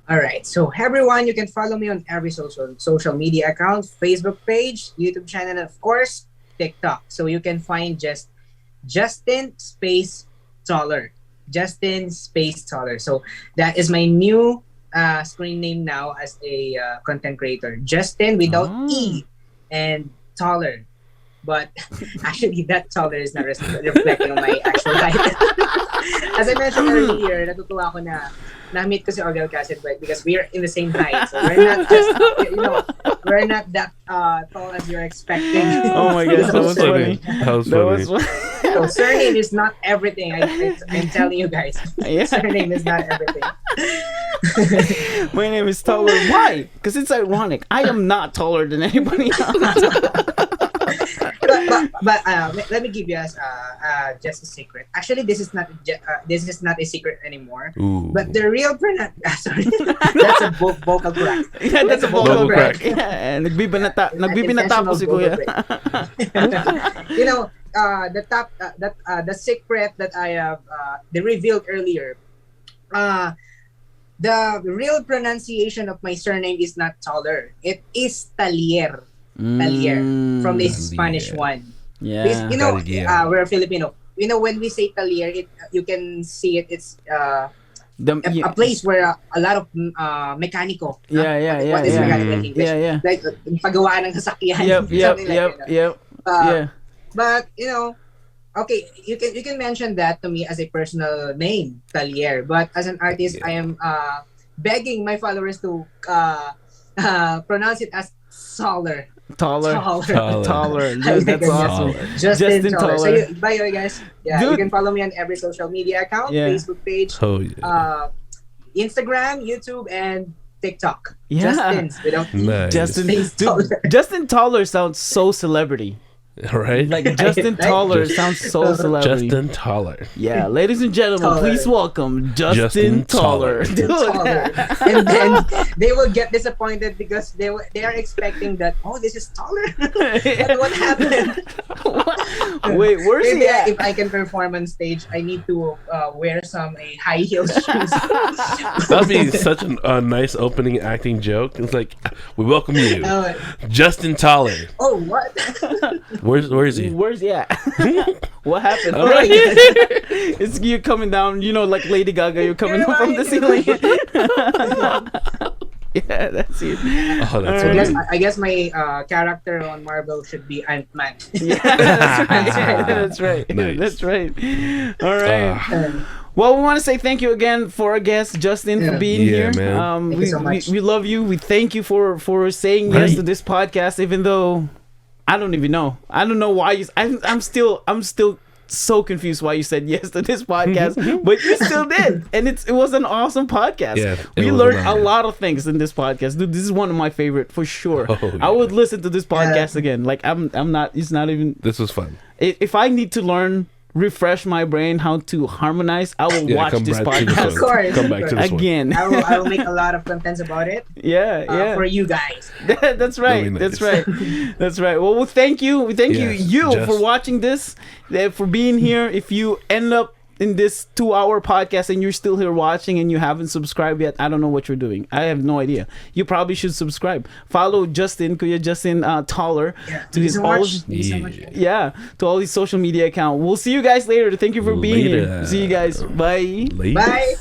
All right. So everyone, you can follow me on every social media account: Facebook page, YouTube channel, and of course TikTok. So you can find just Justin space Taller. Justin space Taller. So that is my new screen name now as a content creator. Justin without E and Taller. But actually that Taller is not reflecting on my actual title. As I mentioned earlier, natutuwa ako na-meet ko si Orgel Cassidy because we are in the same height. So we're not just, we're not that tall as you're expecting. Oh my gosh, that was funny. That was funny. So surname is not everything. I'm telling you guys. Surname is not everything. My name is Taller. Why? Because it's ironic. I am not taller than anybody else. But let me give you just a secret. Actually, this is not a secret anymore. Ooh. But the real sorry, that's a vocal crack. Yeah, that's a vocal crack. crack. Yeah, nagbibinata po si Kuya. The secret that I have revealed earlier. The real pronunciation of my surname is not Taller. It is Talier. Talier from the Spanish one. Yeah. Because, we're Filipino. When we say Talier, you can see it. It's a place where a lot of mechanical. What is mechanical in English? Yeah. Like paggawaan ng sasakyan. Yep. But okay, you can mention that to me as a personal name, Talier. But as an artist, I am begging my followers to pronounce it as Taller. Taller. Dude, that's awesome. Justin Taller. Taller. So by the way, guys, you can follow me on every social media account, Facebook page, Instagram, YouTube, and TikTok. Justin's without Nice. Justin Taller sounds so celebrity. Right? Like Justin Taller sounds so celebrity. Justin Taller. Yeah, ladies and gentlemen, please welcome Justin Taller. Dude. And then they will get disappointed because they are expecting that, this is Taller. But what happened? Wait, where's Maybe he at? if I can perform on stage, I need to wear some high heel shoes. That'd be such a nice opening acting joke. It's like, we welcome you, Justin Taller. Oh, what? Where is he? Where's he at? What happened? All right. It's you coming down, like Lady Gaga, you're coming up from the ceiling. Yeah, that's it. Oh, that's I guess funny. I guess my character on Marvel should be Ant-Man. Yeah, that's right. That's right. Nice. That's right. All right. Um, Well, we want to say thank you again for our guest Justin for Yeah. being Yeah, here. man. Thank you so much. We love you. We thank you for saying yes Right. to this podcast, even though I don't even know. I don't know why you. I'm still so confused why you said yes to this podcast, but you still did, and it was an awesome podcast. Yeah, it we was learned a amazing. lot of things in this podcast, dude. This is one of my favorite for sure. Oh, I yeah. would listen to this podcast again. Like I'm not. It's not even. This was fun. If I need to refresh my brain how to harmonize, I will watch come this back to this podcast one. Of course. Come back to this one. again. I will make a lot of contents about it Yeah. for you guys. That's right. Really That's nice. right. That's right. Well, thank you. We thank Yes, you Jess. for watching this, for being here. If you end up in this 2-hour podcast and you're still here watching and you haven't subscribed yet, I don't know what you're doing. I have no idea. You probably should subscribe. Follow Justin, Kuya Justin Taller, Yeah. to his Thank all. you so much. Thank you so much. Yeah, to all his social media account. We'll see you guys later. Thank you for being here. Later. See you guys. Bye. Ladies. Bye.